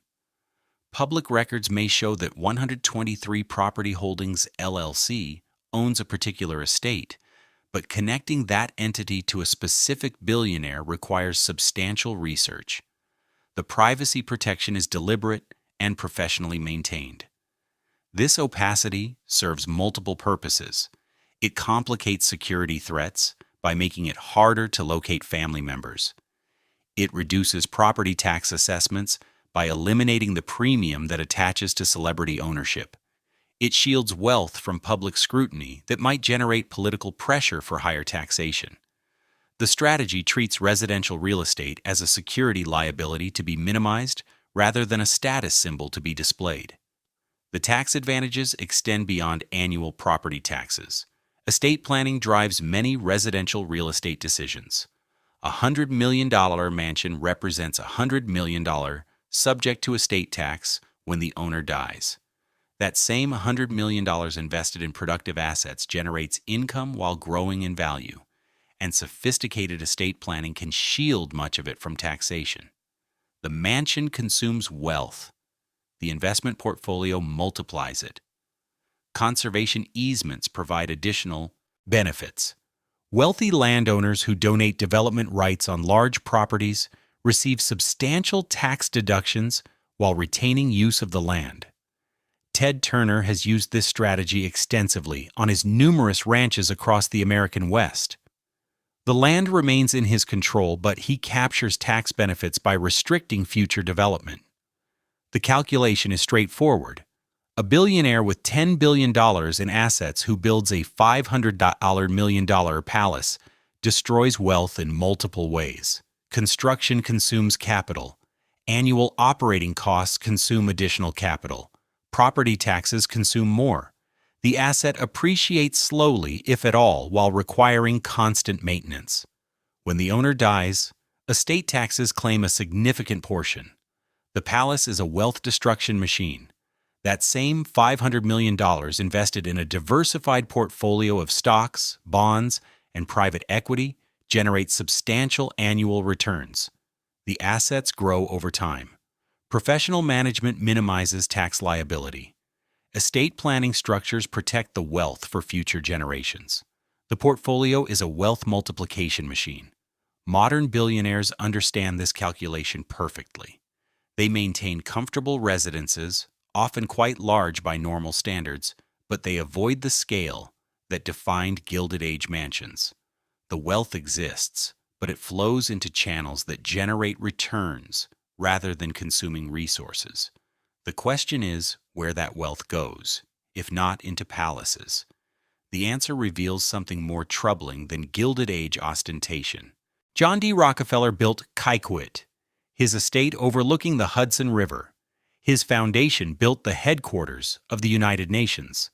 Public records may show that 123 Property Holdings LLC owns a particular estate, but connecting that entity to a specific billionaire requires substantial research. The privacy protection is deliberate and professionally maintained. This opacity serves multiple purposes. It complicates security threats by making it harder to locate family members. It reduces property tax assessments by eliminating the premium that attaches to celebrity ownership. It shields wealth from public scrutiny that might generate political pressure for higher taxation. The strategy treats residential real estate as a security liability to be minimized rather than a status symbol to be displayed. The tax advantages extend beyond annual property taxes. Estate planning drives many residential real estate decisions. A $100 million mansion represents $100 million subject to estate tax when the owner dies. That same $100 million invested in productive assets generates income while growing in value, and sophisticated estate planning can shield much of it from taxation. The mansion consumes wealth. The investment portfolio multiplies it. Conservation easements provide additional benefits. Wealthy landowners who donate development rights on large properties receive substantial tax deductions while retaining use of the land. Ted Turner has used this strategy extensively on his numerous ranches across the American West. The land remains in his control, but he captures tax benefits by restricting future development. The calculation is straightforward. A billionaire with $10 billion in assets who builds a $500 million palace destroys wealth in multiple ways. Construction consumes capital. Annual operating costs consume additional capital. Property taxes consume more. The asset appreciates slowly, if at all, while requiring constant maintenance. When the owner dies, estate taxes claim a significant portion. The palace is a wealth destruction machine. That same $500 million invested in a diversified portfolio of stocks, bonds, and private equity generates substantial annual returns. The assets grow over time. Professional management minimizes tax liability. Estate planning structures protect the wealth for future generations. The portfolio is a wealth multiplication machine. Modern billionaires understand this calculation perfectly. They maintain comfortable residences, often quite large by normal standards, but they avoid the scale that defined Gilded Age mansions. The wealth exists, but it flows into channels that generate returns rather than consuming resources. The question is where that wealth goes, if not into palaces. The answer reveals something more troubling than Gilded Age ostentation. John D. Rockefeller built Kykuit, his estate overlooking the Hudson River. His foundation built the headquarters of the United Nations.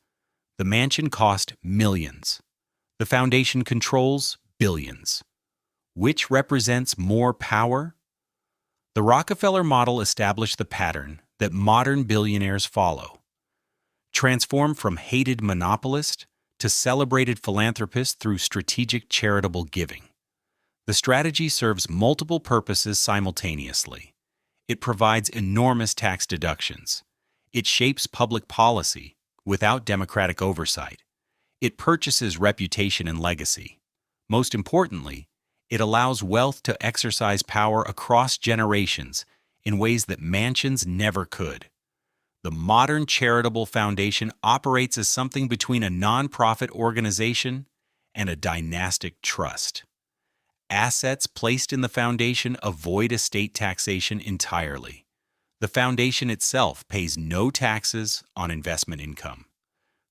The mansion cost millions. The foundation controls billions. Which represents more power? The Rockefeller model established the pattern that modern billionaires follow. Transform from hated monopolist to celebrated philanthropist through strategic charitable giving. The strategy serves multiple purposes simultaneously. It provides enormous tax deductions. It shapes public policy without democratic oversight. It purchases reputation and legacy. Most importantly, it allows wealth to exercise power across generations in ways that mansions never could. The modern charitable foundation operates as something between a nonprofit organization and a dynastic trust. Assets placed in the foundation avoid estate taxation entirely. The foundation itself pays no taxes on investment income.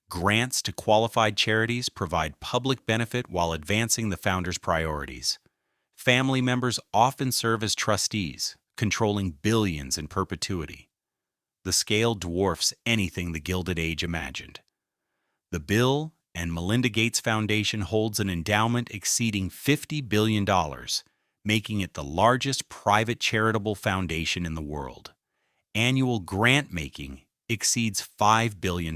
Grants to qualified charities provide public benefit while advancing the founder's priorities. Family members often serve as trustees, controlling billions in perpetuity. The scale dwarfs anything the Gilded Age imagined. The Bill and Melinda Gates Foundation holds an endowment exceeding $50 billion, making it the largest private charitable foundation in the world. Annual grant-making exceeds $5 billion.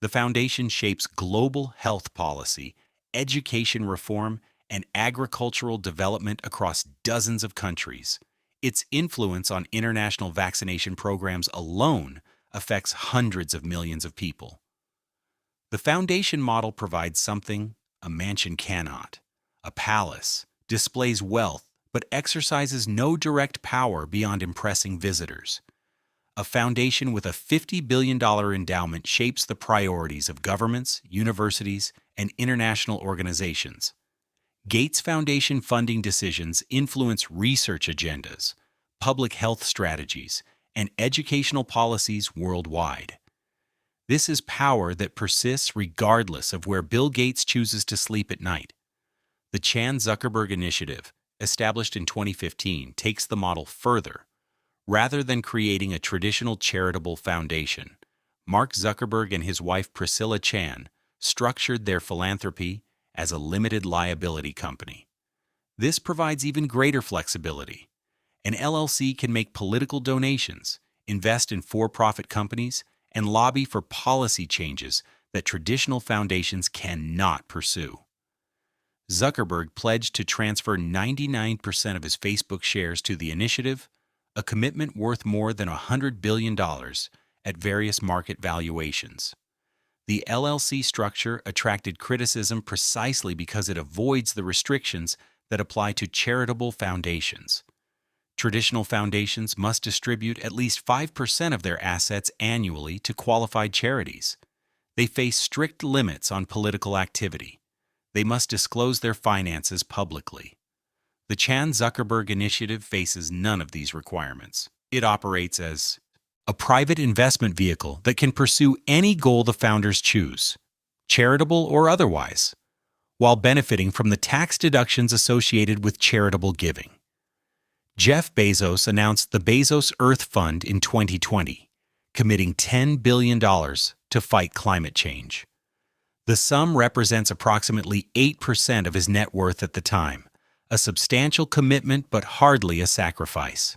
The foundation shapes global health policy, education reform, and agricultural development across dozens of countries. Its influence on international vaccination programs alone affects hundreds of millions of people. The foundation model provides something a mansion cannot. A palace displays wealth but exercises no direct power beyond impressing visitors. A foundation with a $50 billion endowment shapes the priorities of governments, universities, and international organizations. Gates Foundation funding decisions influence research agendas, public health strategies, and educational policies worldwide. This is power that persists regardless of where Bill Gates chooses to sleep at night. The Chan Zuckerberg Initiative, established in 2015, takes the model further. Rather than creating a traditional charitable foundation, Mark Zuckerberg and his wife Priscilla Chan structured their philanthropy as a limited liability company. This provides even greater flexibility. An LLC can make political donations, invest in for-profit companies, and lobby for policy changes that traditional foundations cannot pursue. Zuckerberg pledged to transfer 99% of his Facebook shares to the initiative, a commitment worth more than $100 billion at various market valuations. The LLC structure attracted criticism precisely because it avoids the restrictions that apply to charitable foundations. Traditional foundations must distribute at least 5% of their assets annually to qualified charities. They face strict limits on political activity. They must disclose their finances publicly. The Chan Zuckerberg Initiative faces none of these requirements. It operates as a private investment vehicle that can pursue any goal the founders choose, charitable or otherwise, while benefiting from the tax deductions associated with charitable giving. Jeff Bezos announced the Bezos Earth Fund in 2020, committing $10 billion to fight climate change. The sum represents approximately 8% of his net worth at the time, a substantial commitment but hardly a sacrifice.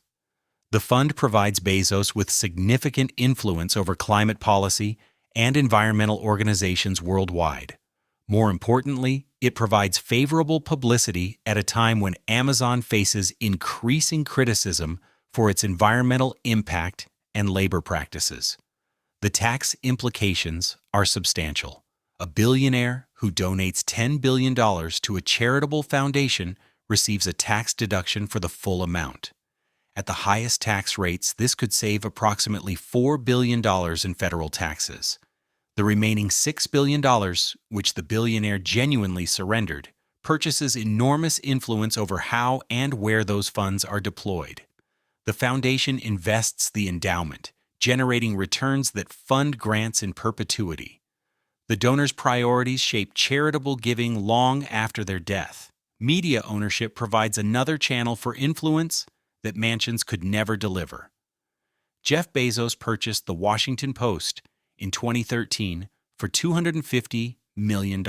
The fund provides Bezos with significant influence over climate policy and environmental organizations worldwide. More importantly, it provides favorable publicity at a time when Amazon faces increasing criticism for its environmental impact and labor practices. The tax implications are substantial. A billionaire who donates $10 billion to a charitable foundation receives a tax deduction for the full amount. At the highest tax rates, this could save approximately $4 billion in federal taxes. The remaining $6 billion, which the billionaire genuinely surrendered, purchases enormous influence over how and where those funds are deployed. The foundation invests the endowment, generating returns that fund grants in perpetuity. The donors' priorities shape charitable giving long after their death. Media ownership provides another channel for influence that mansions could never deliver. Jeff Bezos purchased The Washington Post in 2013 for $250 million.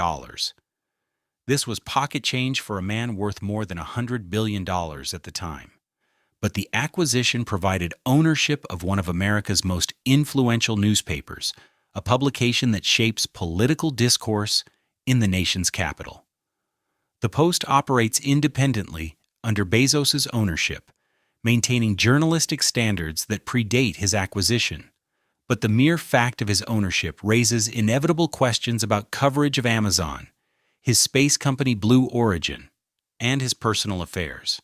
This was pocket change for a man worth more than $100 billion at the time. But the acquisition provided ownership of one of America's most influential newspapers, a publication that shapes political discourse in the nation's capital. The Post operates independently under Bezos's ownership, maintaining journalistic standards that predate his acquisition. But the mere fact of his ownership raises inevitable questions about coverage of Amazon, his space company Blue Origin, and his personal affairs.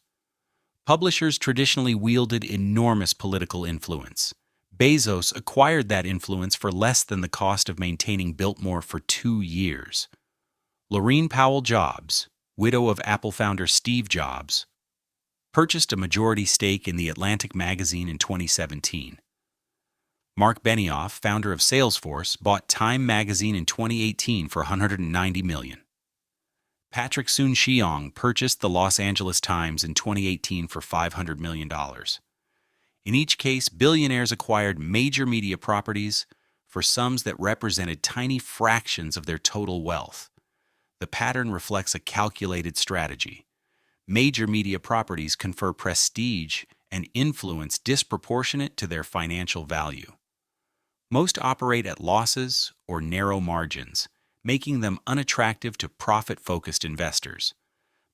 Publishers traditionally wielded enormous political influence. Bezos acquired that influence for less than the cost of maintaining Biltmore for 2 years. Laurene Powell Jobs, widow of Apple founder Steve Jobs, purchased a majority stake in The Atlantic magazine in 2017. Mark Benioff, founder of Salesforce, bought Time magazine in 2018 for $190 million. Patrick Soon-Shiong purchased the Los Angeles Times in 2018 for $500 million. In each case, billionaires acquired major media properties for sums that represented tiny fractions of their total wealth. The pattern reflects a calculated strategy. Major media properties confer prestige and influence disproportionate to their financial value. Most operate at losses or narrow margins, making them unattractive to profit-focused investors.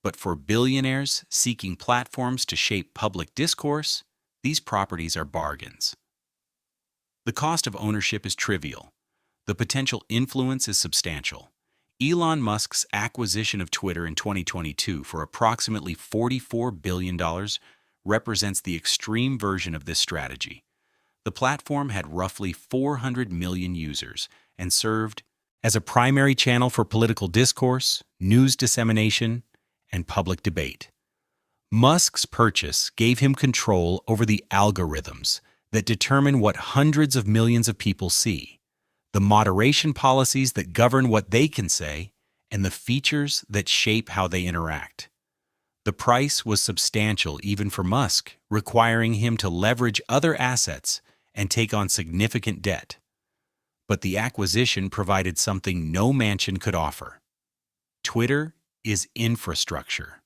But for billionaires seeking platforms to shape public discourse, these properties are bargains. The cost of ownership is trivial. The potential influence is substantial. Elon Musk's acquisition of Twitter in 2022 for approximately $44 billion represents the extreme version of this strategy. The platform had roughly 400 million users and served as a primary channel for political discourse, news dissemination, and public debate. Musk's purchase gave him control over the algorithms that determine what hundreds of millions of people see, the moderation policies that govern what they can say, and the features that shape how they interact. The price was substantial even for Musk, requiring him to leverage other assets and take on significant debt. But the acquisition provided something no mansion could offer. Twitter is infrastructure.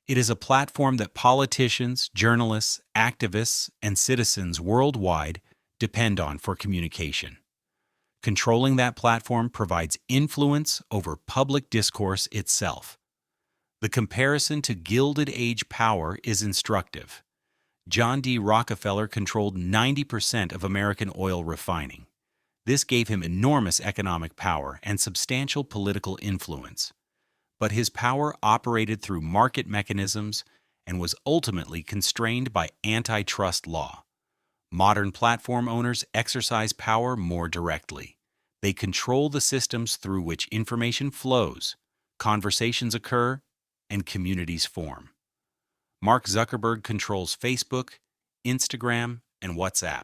It is a platform that politicians, journalists, activists, and citizens worldwide depend on for communication. Controlling that platform provides influence over public discourse itself. The comparison to Gilded Age power is instructive. John D. Rockefeller controlled 90% of American oil refining. This gave him enormous economic power and substantial political influence. But his power operated through market mechanisms and was ultimately constrained by antitrust law. Modern platform owners exercise power more directly. They control the systems through which information flows, conversations occur, and communities form. Mark Zuckerberg controls Facebook, Instagram, and WhatsApp,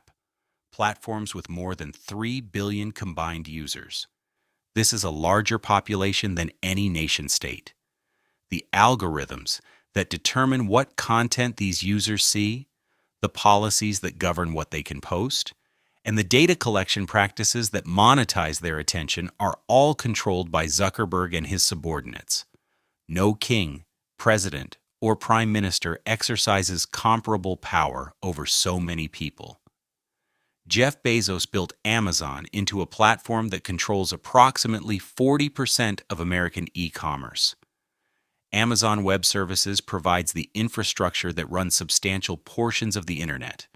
platforms with more than 3 billion combined users. This is a larger population than any nation-state. The algorithms that determine what content these users see, the policies that govern what they can post, and the data collection practices that monetize their attention are all controlled by Zuckerberg and his subordinates. No king, president, or prime minister exercises comparable power over so many people. Jeff Bezos built Amazon into a platform that controls approximately 40% of American e-commerce. Amazon Web Services provides the infrastructure that runs substantial portions of the internet.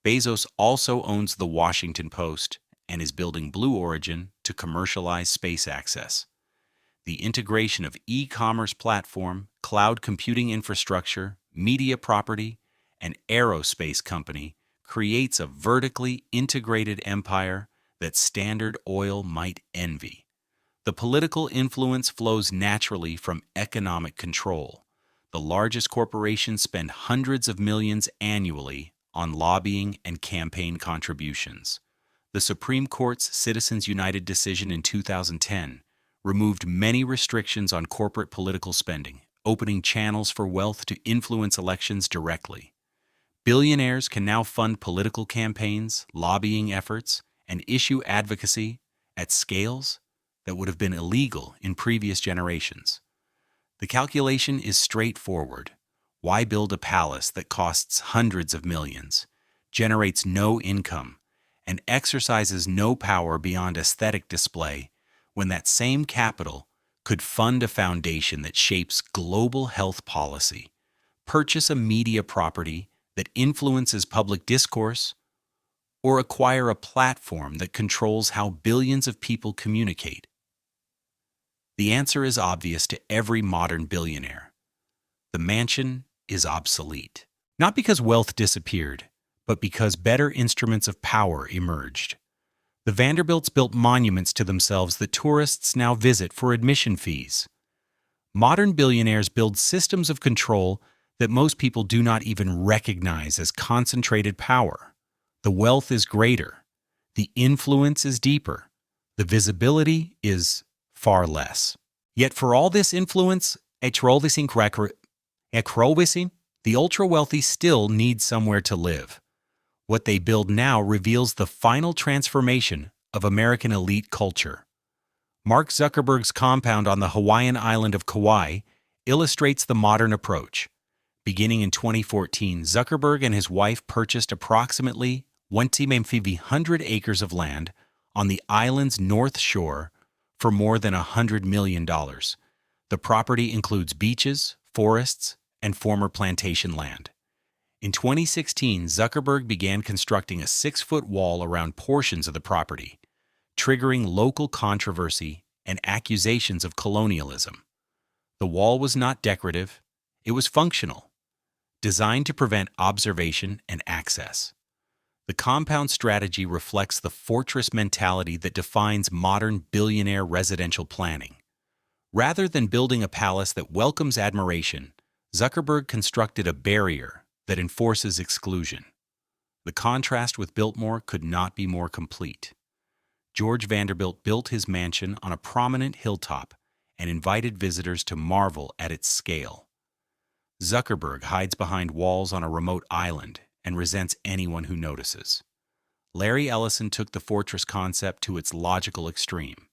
Bezos also owns the Washington Post and is building Blue Origin to commercialize space access. The integration of e-commerce platform, cloud computing infrastructure, media property, and aerospace company creates a vertically integrated empire that Standard Oil might envy. The political influence flows naturally from economic control. The largest corporations spend hundreds of millions annually on lobbying and campaign contributions. The Supreme Court's Citizens United decision in 2010 removed many restrictions on corporate political spending, opening channels for wealth to influence elections directly. Billionaires can now fund political campaigns, lobbying efforts, and issue advocacy at scales that would have been illegal in previous generations. The calculation is straightforward. Why build a palace that costs hundreds of millions, generates no income, and exercises no power beyond aesthetic display when that same capital could fund a foundation that shapes global health policy, purchase a media property that influences public discourse, or acquire a platform that controls how billions of people communicate? The answer is obvious to every modern billionaire. The mansion is obsolete. Not because wealth disappeared, but because better instruments of power emerged. The Vanderbilts built monuments to themselves that tourists now visit for admission fees. Modern billionaires build systems of control that most people do not even recognize as concentrated power. The wealth is greater. The influence is deeper. The visibility is far less. Yet for all this influence, the ultra-wealthy still need somewhere to live. What they build now reveals the final transformation of American elite culture. Mark Zuckerberg's compound on the Hawaiian island of Kauai illustrates the modern approach. Beginning in 2014, Zuckerberg and his wife purchased approximately 100 acres of land on the island's north shore for more than $100 million. The property includes beaches, forests, and former plantation land. In 2016, Zuckerberg began constructing a 6-foot wall around portions of the property, triggering local controversy and accusations of colonialism. The wall was not decorative, it was functional, designed to prevent observation and access. The compound strategy reflects the fortress mentality that defines modern billionaire residential planning. Rather than building a palace that welcomes admiration, Zuckerberg constructed a barrier that enforces exclusion. The contrast with Biltmore could not be more complete. George Vanderbilt built his mansion on a prominent hilltop and invited visitors to marvel at its scale. Zuckerberg hides behind walls on a remote island and resents anyone who notices. Larry Ellison took the fortress concept to its logical extreme.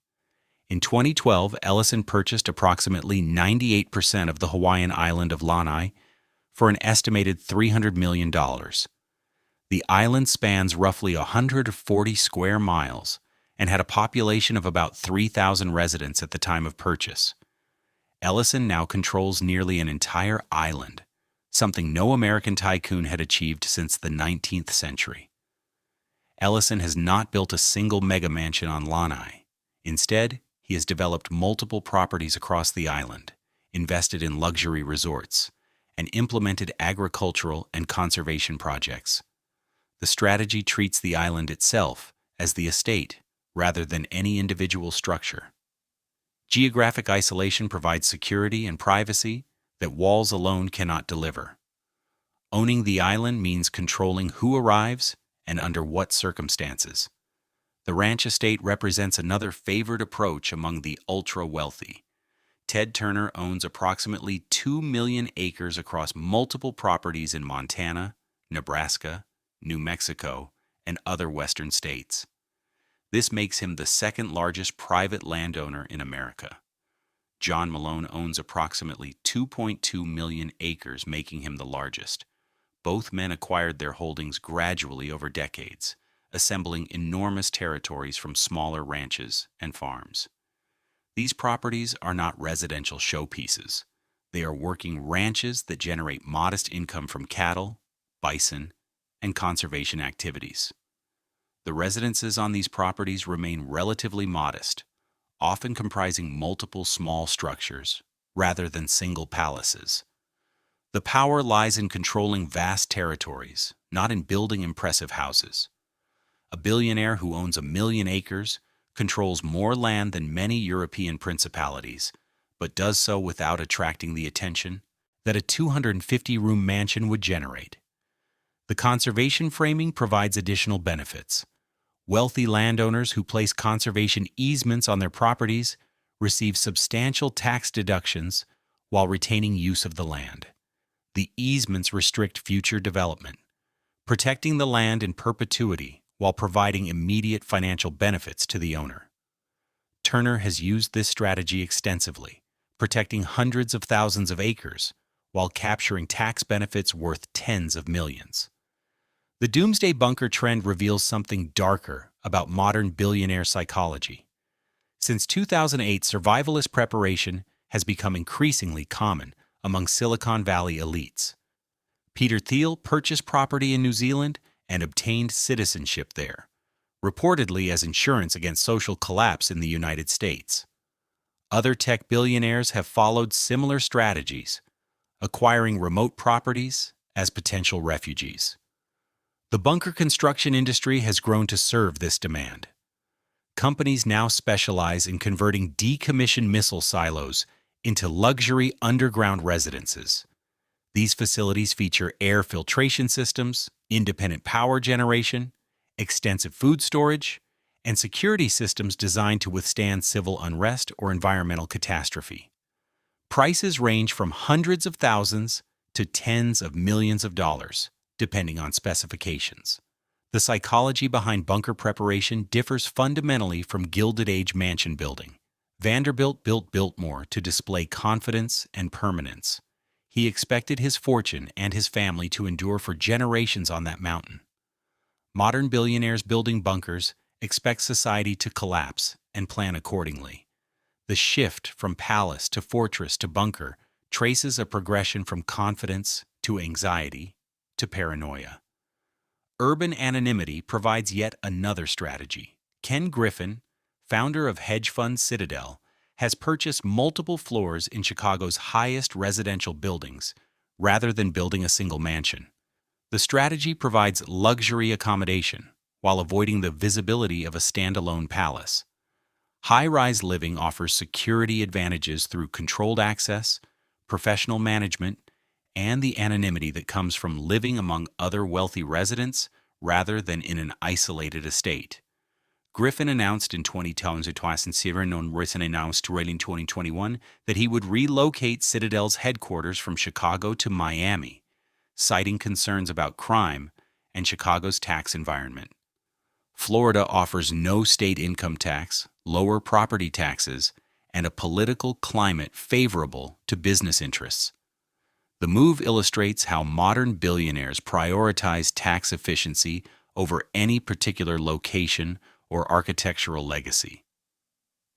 In 2012, Ellison purchased approximately 98% of the Hawaiian island of Lanai for an estimated $300 million. The island spans roughly 140 square miles and had a population of about 3,000 residents at the time of purchase. Ellison now controls nearly an entire island, something no American tycoon had achieved since the 19th century. Ellison has not built a single mega mansion on Lanai. Instead, he has developed multiple properties across the island, invested in luxury resorts, and implemented agricultural and conservation projects. The strategy treats the island itself as the estate rather than any individual structure. Geographic isolation provides security and privacy that walls alone cannot deliver. Owning the island means controlling who arrives and under what circumstances. The ranch estate represents another favored approach among the ultra-wealthy. Ted Turner owns approximately 2 million acres across multiple properties in Montana, Nebraska, New Mexico, and other western states. This makes him the second largest private landowner in America. John Malone owns approximately 2.2 million acres, making him the largest. Both men acquired their holdings gradually over decades, assembling enormous territories from smaller ranches and farms. These properties are not residential showpieces. They are working ranches that generate modest income from cattle, bison, and conservation activities. The residences on these properties remain relatively modest, often comprising multiple small structures rather than single palaces. The power lies in controlling vast territories, not in building impressive houses. A billionaire who owns 1 million acres controls more land than many European principalities, but does so without attracting the attention that a 250-room mansion would generate. The conservation framing provides additional benefits. Wealthy landowners who place conservation easements on their properties receive substantial tax deductions while retaining use of the land. The easements restrict future development, protecting the land in perpetuity while providing immediate financial benefits to the owner. Turner has used this strategy extensively, protecting hundreds of thousands of acres while capturing tax benefits worth tens of millions. The doomsday bunker trend reveals something darker about modern billionaire psychology. Since 2008, survivalist preparation has become increasingly common among Silicon Valley elites. Peter Thiel purchased property in New Zealand and obtained citizenship there, reportedly as insurance against social collapse in the United States. Other tech billionaires have followed similar strategies, acquiring remote properties as potential refugees. The bunker construction industry has grown to serve this demand. Companies now specialize in converting decommissioned missile silos into luxury underground residences. These facilities feature air filtration systems, independent power generation, extensive food storage, and security systems designed to withstand civil unrest or environmental catastrophe. Prices range from hundreds of thousands to tens of millions of dollars, depending on specifications. The psychology behind bunker preparation differs fundamentally from Gilded Age mansion building. Vanderbilt built Biltmore to display confidence and permanence. He expected his fortune and his family to endure for generations on that mountain. Modern billionaires building bunkers expect society to collapse and plan accordingly. The shift from palace to fortress to bunker traces a progression from confidence to anxiety to paranoia. Urban anonymity provides yet another strategy. Ken Griffin, founder of hedge fund Citadel, has purchased multiple floors in Chicago's highest residential buildings rather than building a single mansion. The strategy provides luxury accommodation while avoiding the visibility of a standalone palace. High-rise living offers security advantages through controlled access, professional management, and the anonymity that comes from living among other wealthy residents rather than in an isolated estate. Griffin announced in 2021 that he would relocate Citadel's headquarters from Chicago to Miami, citing concerns about crime and Chicago's tax environment. Florida offers no state income tax, lower property taxes, and a political climate favorable to business interests. The move illustrates how modern billionaires prioritize tax efficiency over any particular location or architectural legacy.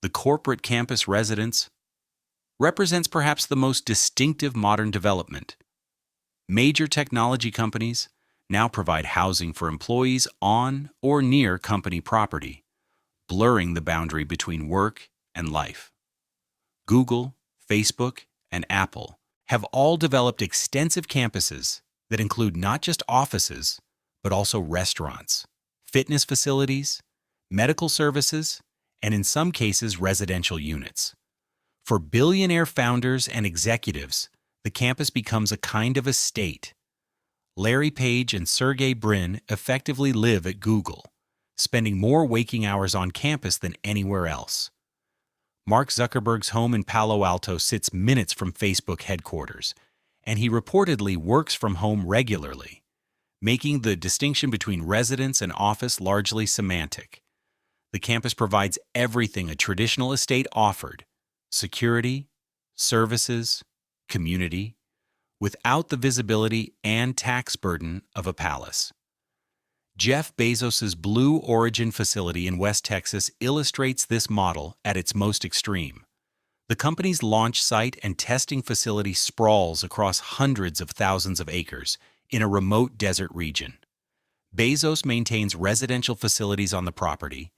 The corporate campus residence represents perhaps the most distinctive modern development. Major technology companies now provide housing for employees on or near company property, blurring the boundary between work and life. Google, Facebook, and Apple have all developed extensive campuses that include not just offices, but also restaurants, fitness facilities, medical services, and in some cases residential units. For billionaire founders and executives, the campus becomes a kind of estate. Larry Page and Sergey Brin effectively live at Google, spending more waking hours on campus than anywhere else. Mark Zuckerberg's home in Palo Alto sits minutes from Facebook headquarters, and he reportedly works from home regularly, making the distinction between residence and office largely semantic. The campus provides everything a traditional estate offered: security, services, community, without the visibility and tax burden of a palace. Jeff Bezos's Blue Origin facility in West Texas illustrates this model at its most extreme. The company's launch site and testing facility sprawls across hundreds of thousands of acres in a remote desert region. Bezos maintains residential facilities on the property,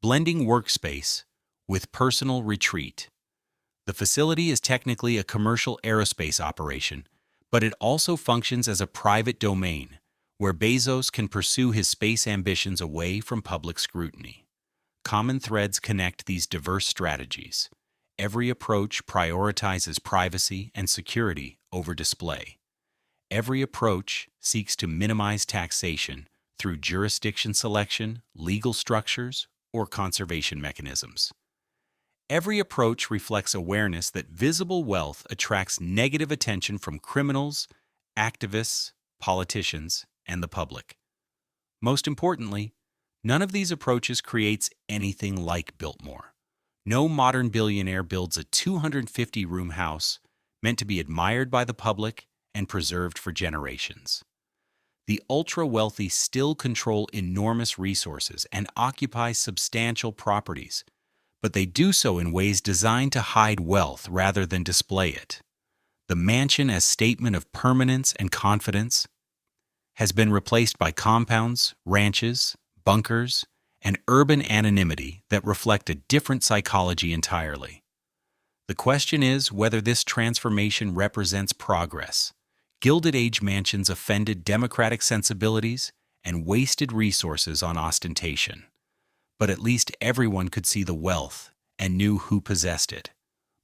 blending workspace with personal retreat. The facility is technically a commercial aerospace operation, but it also functions as a private domain where Bezos can pursue his space ambitions away from public scrutiny. Common threads connect these diverse strategies. Every approach prioritizes privacy and security over display. Every approach seeks to minimize taxation through jurisdiction selection, legal structures, or conservation mechanisms. Every approach reflects awareness that visible wealth attracts negative attention from criminals, activists, politicians, and the public. Most importantly, none of these approaches creates anything like Biltmore. No modern billionaire builds a 250-room house meant to be admired by the public and preserved for generations. The ultra-wealthy still control enormous resources and occupy substantial properties, but they do so in ways designed to hide wealth rather than display it. The mansion as statement of permanence and confidence has been replaced by compounds, ranches, bunkers, and urban anonymity that reflect a different psychology entirely. The question is whether this transformation represents progress. Gilded Age mansions offended democratic sensibilities and wasted resources on ostentation. But at least everyone could see the wealth and knew who possessed it.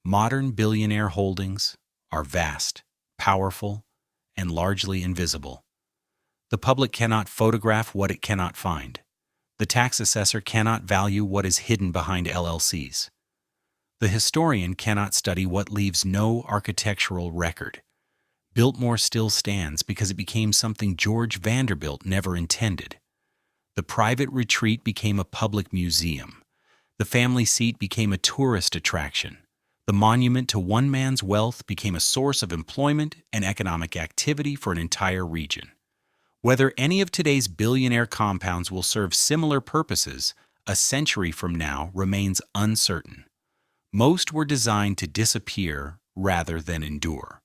Modern billionaire holdings are vast, powerful, and largely invisible. The public cannot photograph what it cannot find. The tax assessor cannot value what is hidden behind LLCs. The historian cannot study what leaves no architectural record. Biltmore still stands because it became something George Vanderbilt never intended. The private retreat became a public museum. The family seat became a tourist attraction. The monument to one man's wealth became a source of employment and economic activity for an entire region. Whether any of today's billionaire compounds will serve similar purposes a century from now remains uncertain. Most were designed to disappear rather than endure.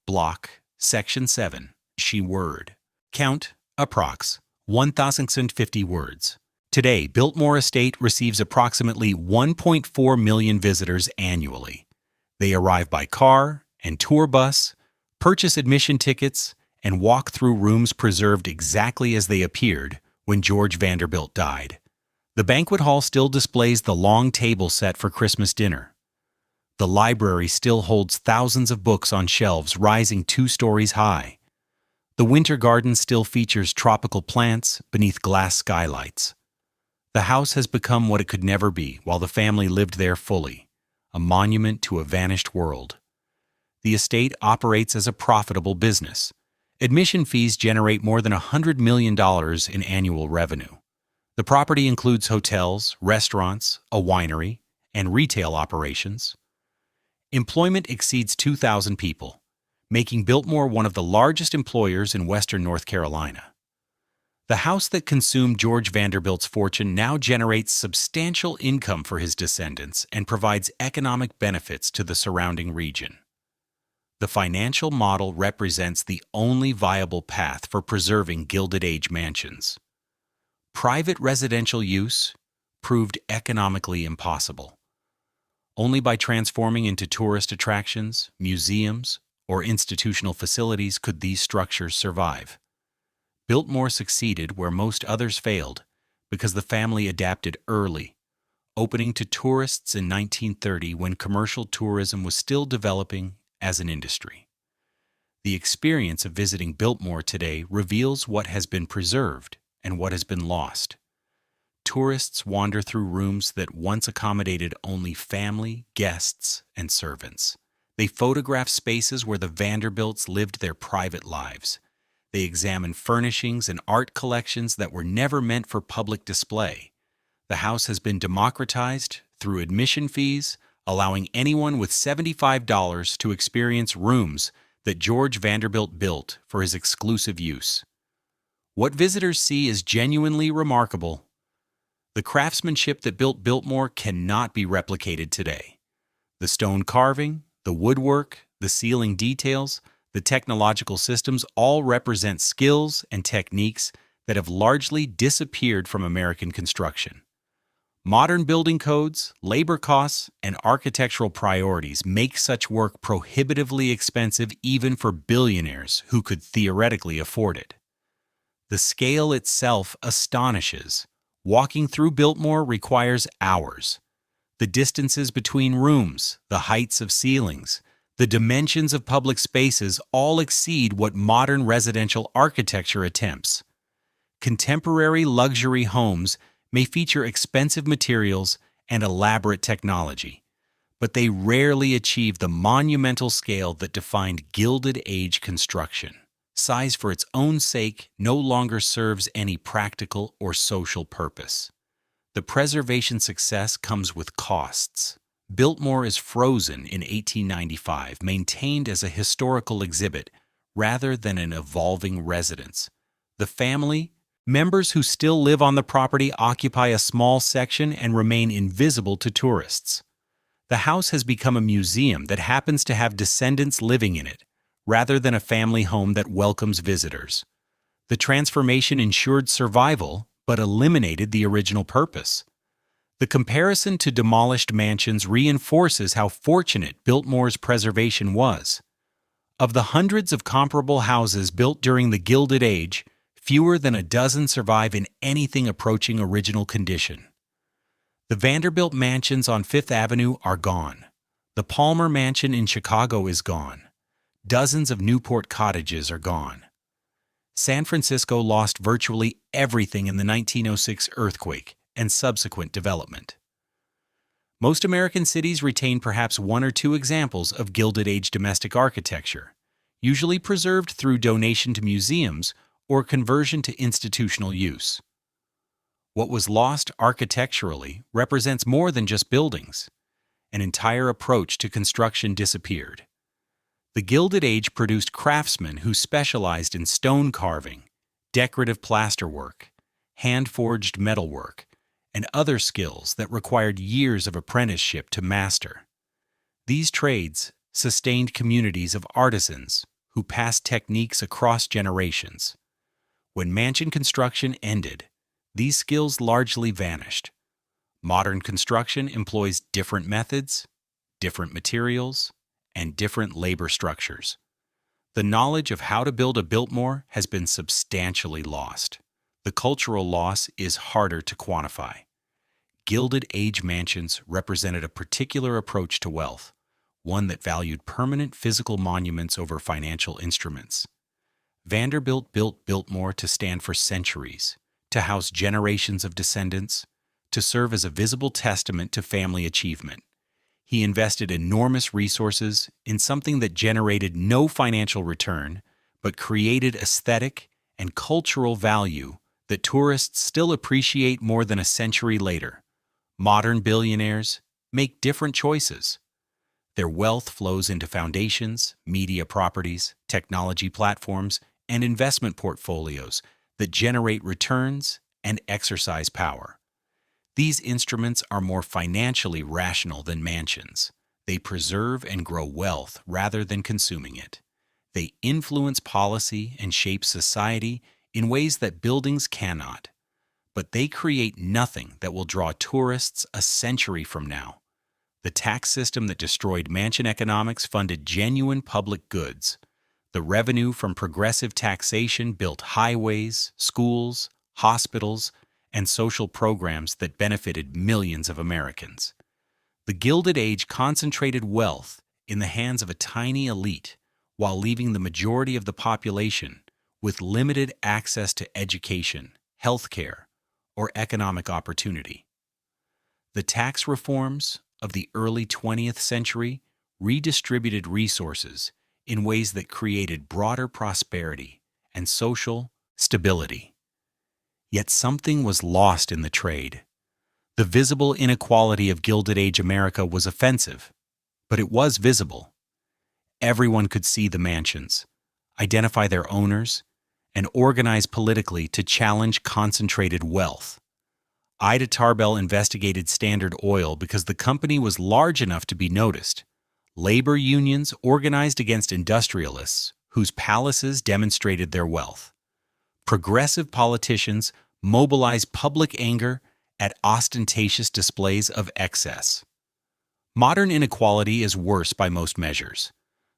Block, Section 7, She Word. Count, approx. 1,050 words. Today, Biltmore Estate receives approximately 1.4 million visitors annually. They arrive by car and tour bus, purchase admission tickets, and walk through rooms preserved exactly as they appeared when George Vanderbilt died. The banquet hall still displays the long table set for Christmas dinner. The library still holds thousands of books on shelves rising 2 stories high. The winter garden still features tropical plants beneath glass skylights. The house has become what it could never be while the family lived there fully, a monument to a vanished world. The estate operates as a profitable business. Admission fees generate more than $100 million in annual revenue. The property includes hotels, restaurants, a winery, and retail operations. Employment exceeds 2,000 people, making Biltmore one of the largest employers in western North Carolina. The house that consumed George Vanderbilt's fortune now generates substantial income for his descendants and provides economic benefits to the surrounding region. The financial model represents the only viable path for preserving Gilded Age mansions. Private residential use proved economically impossible. Only by transforming into tourist attractions, museums, or institutional facilities could these structures survive. Biltmore succeeded where most others failed because the family adapted early, opening to tourists in 1930 when commercial tourism was still developing as an industry. The experience of visiting Biltmore today reveals what has been preserved and what has been lost. Tourists wander through rooms that once accommodated only family, guests, and servants. They photograph spaces where the Vanderbilts lived their private lives. They examine furnishings and art collections that were never meant for public display. The house has been democratized through admission fees, allowing anyone with $75 to experience rooms that George Vanderbilt built for his exclusive use. What visitors see is genuinely remarkable. The craftsmanship that built Biltmore cannot be replicated today. The stone carving, the woodwork, the ceiling details, the technological systems all represent skills and techniques that have largely disappeared from American construction. Modern building codes, labor costs, and architectural priorities make such work prohibitively expensive even for billionaires who could theoretically afford it. The scale itself astonishes. Walking through Biltmore requires hours. The distances between rooms, the heights of ceilings, the dimensions of public spaces all exceed what modern residential architecture attempts. Contemporary luxury homes may feature expensive materials and elaborate technology, but they rarely achieve the monumental scale that defined Gilded Age construction. Size for its own sake no longer serves any practical or social purpose. The preservation success comes with costs. Biltmore is frozen in 1895, maintained as a historical exhibit rather than an evolving residence. The family, Members who still live on the property occupy a small section and remain invisible to tourists. The house has become a museum that happens to have descendants living in it, rather than a family home that welcomes visitors. The transformation ensured survival, but eliminated the original purpose. The comparison to demolished mansions reinforces how fortunate Biltmore's preservation was. Of the hundreds of comparable houses built during the Gilded Age, fewer than a dozen survive in anything approaching original condition. The Vanderbilt mansions on Fifth Avenue are gone. The Palmer Mansion in Chicago is gone. Dozens of Newport cottages are gone. San Francisco lost virtually everything in the 1906 earthquake and subsequent development. Most American cities retain perhaps one or two examples of Gilded Age domestic architecture, usually preserved through donation to museums or conversion to institutional use. What was lost architecturally represents more than just buildings. An entire approach to construction disappeared. The Gilded Age produced craftsmen who specialized in stone carving, decorative plasterwork, hand-forged metalwork, and other skills that required years of apprenticeship to master. These trades sustained communities of artisans who passed techniques across generations. When mansion construction ended, these skills largely vanished. Modern construction employs different methods, different materials, and different labor structures. The knowledge of how to build a Biltmore has been substantially lost. The cultural loss is harder to quantify. Gilded Age mansions represented a particular approach to wealth, one that valued permanent physical monuments over financial instruments. Vanderbilt built Biltmore to stand for centuries, to house generations of descendants, to serve as a visible testament to family achievement. He invested enormous resources in something that generated no financial return, but created aesthetic and cultural value that tourists still appreciate more than a century later. Modern billionaires make different choices. Their wealth flows into foundations, media properties, technology platforms, and investment portfolios that generate returns and exercise power. These instruments are more financially rational than mansions. They preserve and grow wealth rather than consuming it. They influence policy and shape society in ways that buildings cannot. But they create nothing that will draw tourists a century from now. The tax system that destroyed mansion economics funded genuine public goods. The revenue from progressive taxation built highways, schools, hospitals, and social programs that benefited millions of Americans. The Gilded Age concentrated wealth in the hands of a tiny elite while leaving the majority of the population with limited access to education, healthcare, or economic opportunity. The tax reforms of the early 20th century redistributed resources in ways that created broader prosperity and social stability. Yet something was lost in the trade. The visible inequality of Gilded Age America was offensive, but it was visible. Everyone could see the mansions, identify their owners, and organize politically to challenge concentrated wealth. Ida Tarbell investigated Standard Oil because the company was large enough to be noticed. Labor unions organized against industrialists whose palaces demonstrated their wealth. Progressive politicians mobilized public anger at ostentatious displays of excess. Modern inequality is worse by most measures.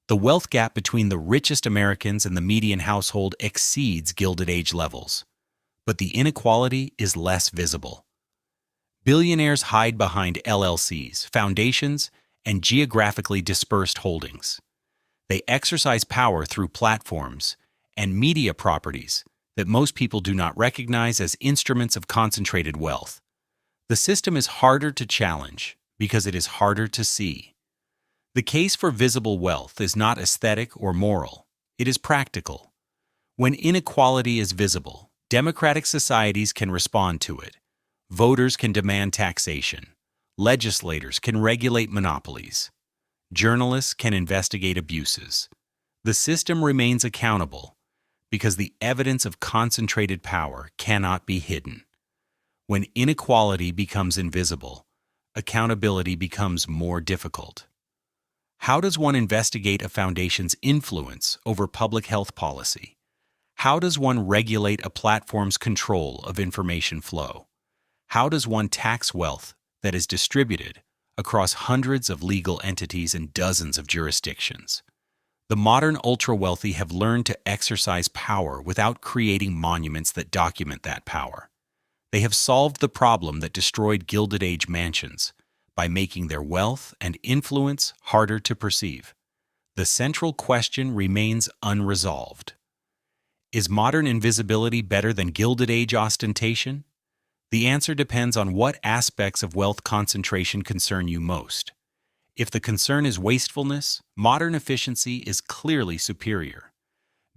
The wealth gap between the richest Americans and the median household exceeds Gilded Age levels, but the inequality is less visible. Billionaires hide behind LLCs, foundations, and geographically dispersed holdings. They exercise power through platforms and media properties that most people do not recognize as instruments of concentrated wealth. The system is harder to challenge because it is harder to see. The case for visible wealth is not aesthetic or moral. It is practical. When inequality is visible, democratic societies can respond to it. Voters can demand taxation. Legislators can regulate monopolies. Journalists can investigate abuses. The system remains accountable. Because the evidence of concentrated power cannot be hidden. When inequality becomes invisible, accountability becomes more difficult. How does one investigate a foundation's influence over public health policy? How does one regulate a platform's control of information flow? How does one tax wealth that is distributed across hundreds of legal entities and dozens of jurisdictions? The modern ultra-wealthy have learned to exercise power without creating monuments that document that power. They have solved the problem that destroyed Gilded Age mansions by making their wealth and influence harder to perceive. The central question remains unresolved. Is modern invisibility better than Gilded Age ostentation? The answer depends on what aspects of wealth concentration concern you most. If the concern is wastefulness, modern efficiency is clearly superior.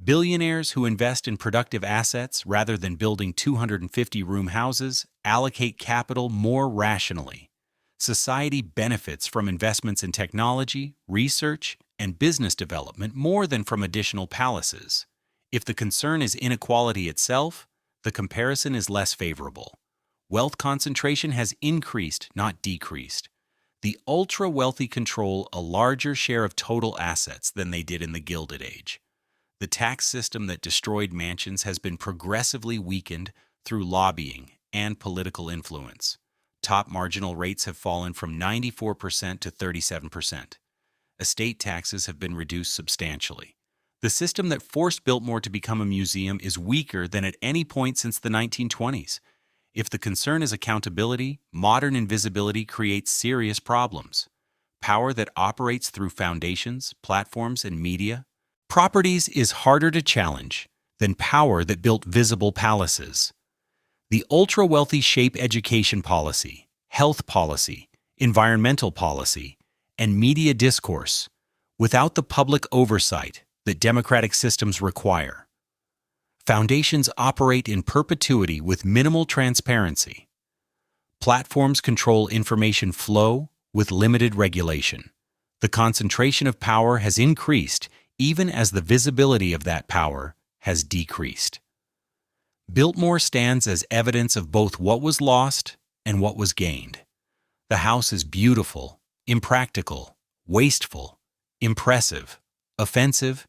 Billionaires who invest in productive assets rather than building 250-room houses allocate capital more rationally. Society benefits from investments in technology, research, and business development more than from additional palaces. If the concern is inequality itself, the comparison is less favorable. Wealth concentration has increased, not decreased. The ultra-wealthy control a larger share of total assets than they did in the Gilded Age. The tax system that destroyed mansions has been progressively weakened through lobbying and political influence. Top marginal rates have fallen from 94% to 37%. Estate taxes have been reduced substantially. The system that forced Biltmore to become a museum is weaker than at any point since the 1920s. If the concern is accountability, modern invisibility creates serious problems. Power that operates through foundations, platforms, and media. Properties is harder to challenge than power that built visible palaces. The ultra-wealthy shape education policy, health policy, environmental policy, and media discourse without the public oversight that democratic systems require. Foundations operate in perpetuity with minimal transparency. Platforms control information flow with limited regulation. The concentration of power has increased even as the visibility of that power has decreased. Biltmore stands as evidence of both what was lost and what was gained. The house is beautiful, impractical, wasteful, impressive, offensive,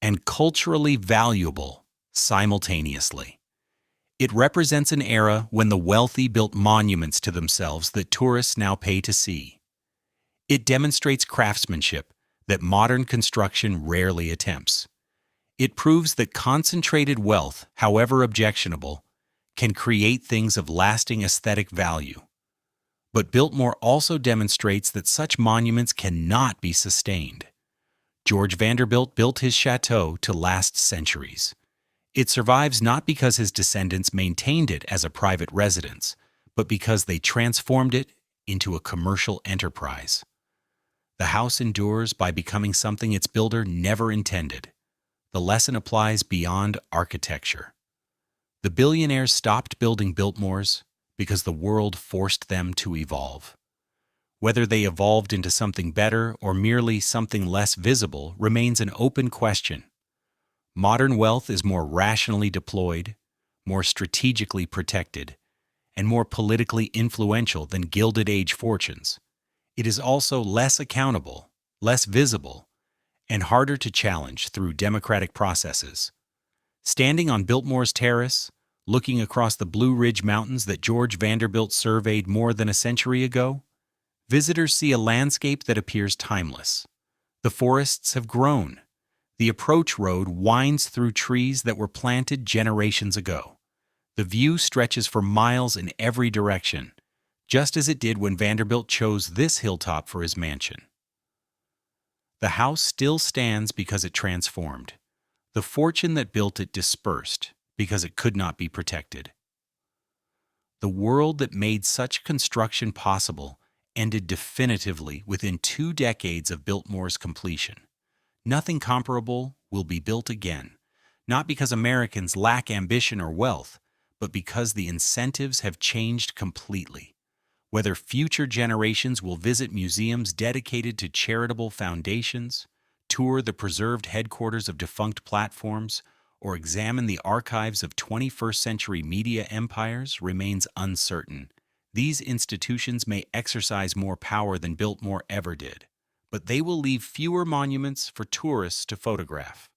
and culturally valuable simultaneously. It represents an era when the wealthy built monuments to themselves that tourists now pay to see. It demonstrates craftsmanship that modern construction rarely attempts. It proves that concentrated wealth, however objectionable, can create things of lasting aesthetic value. But Biltmore also demonstrates that such monuments cannot be sustained. George Vanderbilt built his chateau to last centuries. It survives not because his descendants maintained it as a private residence, but because they transformed it into a commercial enterprise. The house endures by becoming something its builder never intended. The lesson applies beyond architecture. The billionaires stopped building Biltmores because the world forced them to evolve. Whether they evolved into something better or merely something less visible remains an open question. Modern wealth is more rationally deployed, more strategically protected, and more politically influential than Gilded Age fortunes. It is also less accountable, less visible, and harder to challenge through democratic processes. Standing on Biltmore's terrace, looking across the Blue Ridge Mountains that George Vanderbilt surveyed more than a century ago, visitors see a landscape that appears timeless. The forests have grown. The approach road winds through trees that were planted generations ago. The view stretches for miles in every direction, just as it did when Vanderbilt chose this hilltop for his mansion. The house still stands because it transformed. The fortune that built it dispersed because it could not be protected. The world that made such construction possible ended definitively within 2 decades of Biltmore's completion. Nothing comparable will be built again, not because Americans lack ambition or wealth, but because the incentives have changed completely. Whether future generations will visit museums dedicated to charitable foundations, tour the preserved headquarters of defunct platforms, or examine the archives of 21st century media empires remains uncertain. These institutions may exercise more power than Biltmore ever did, but they will leave fewer monuments for tourists to photograph.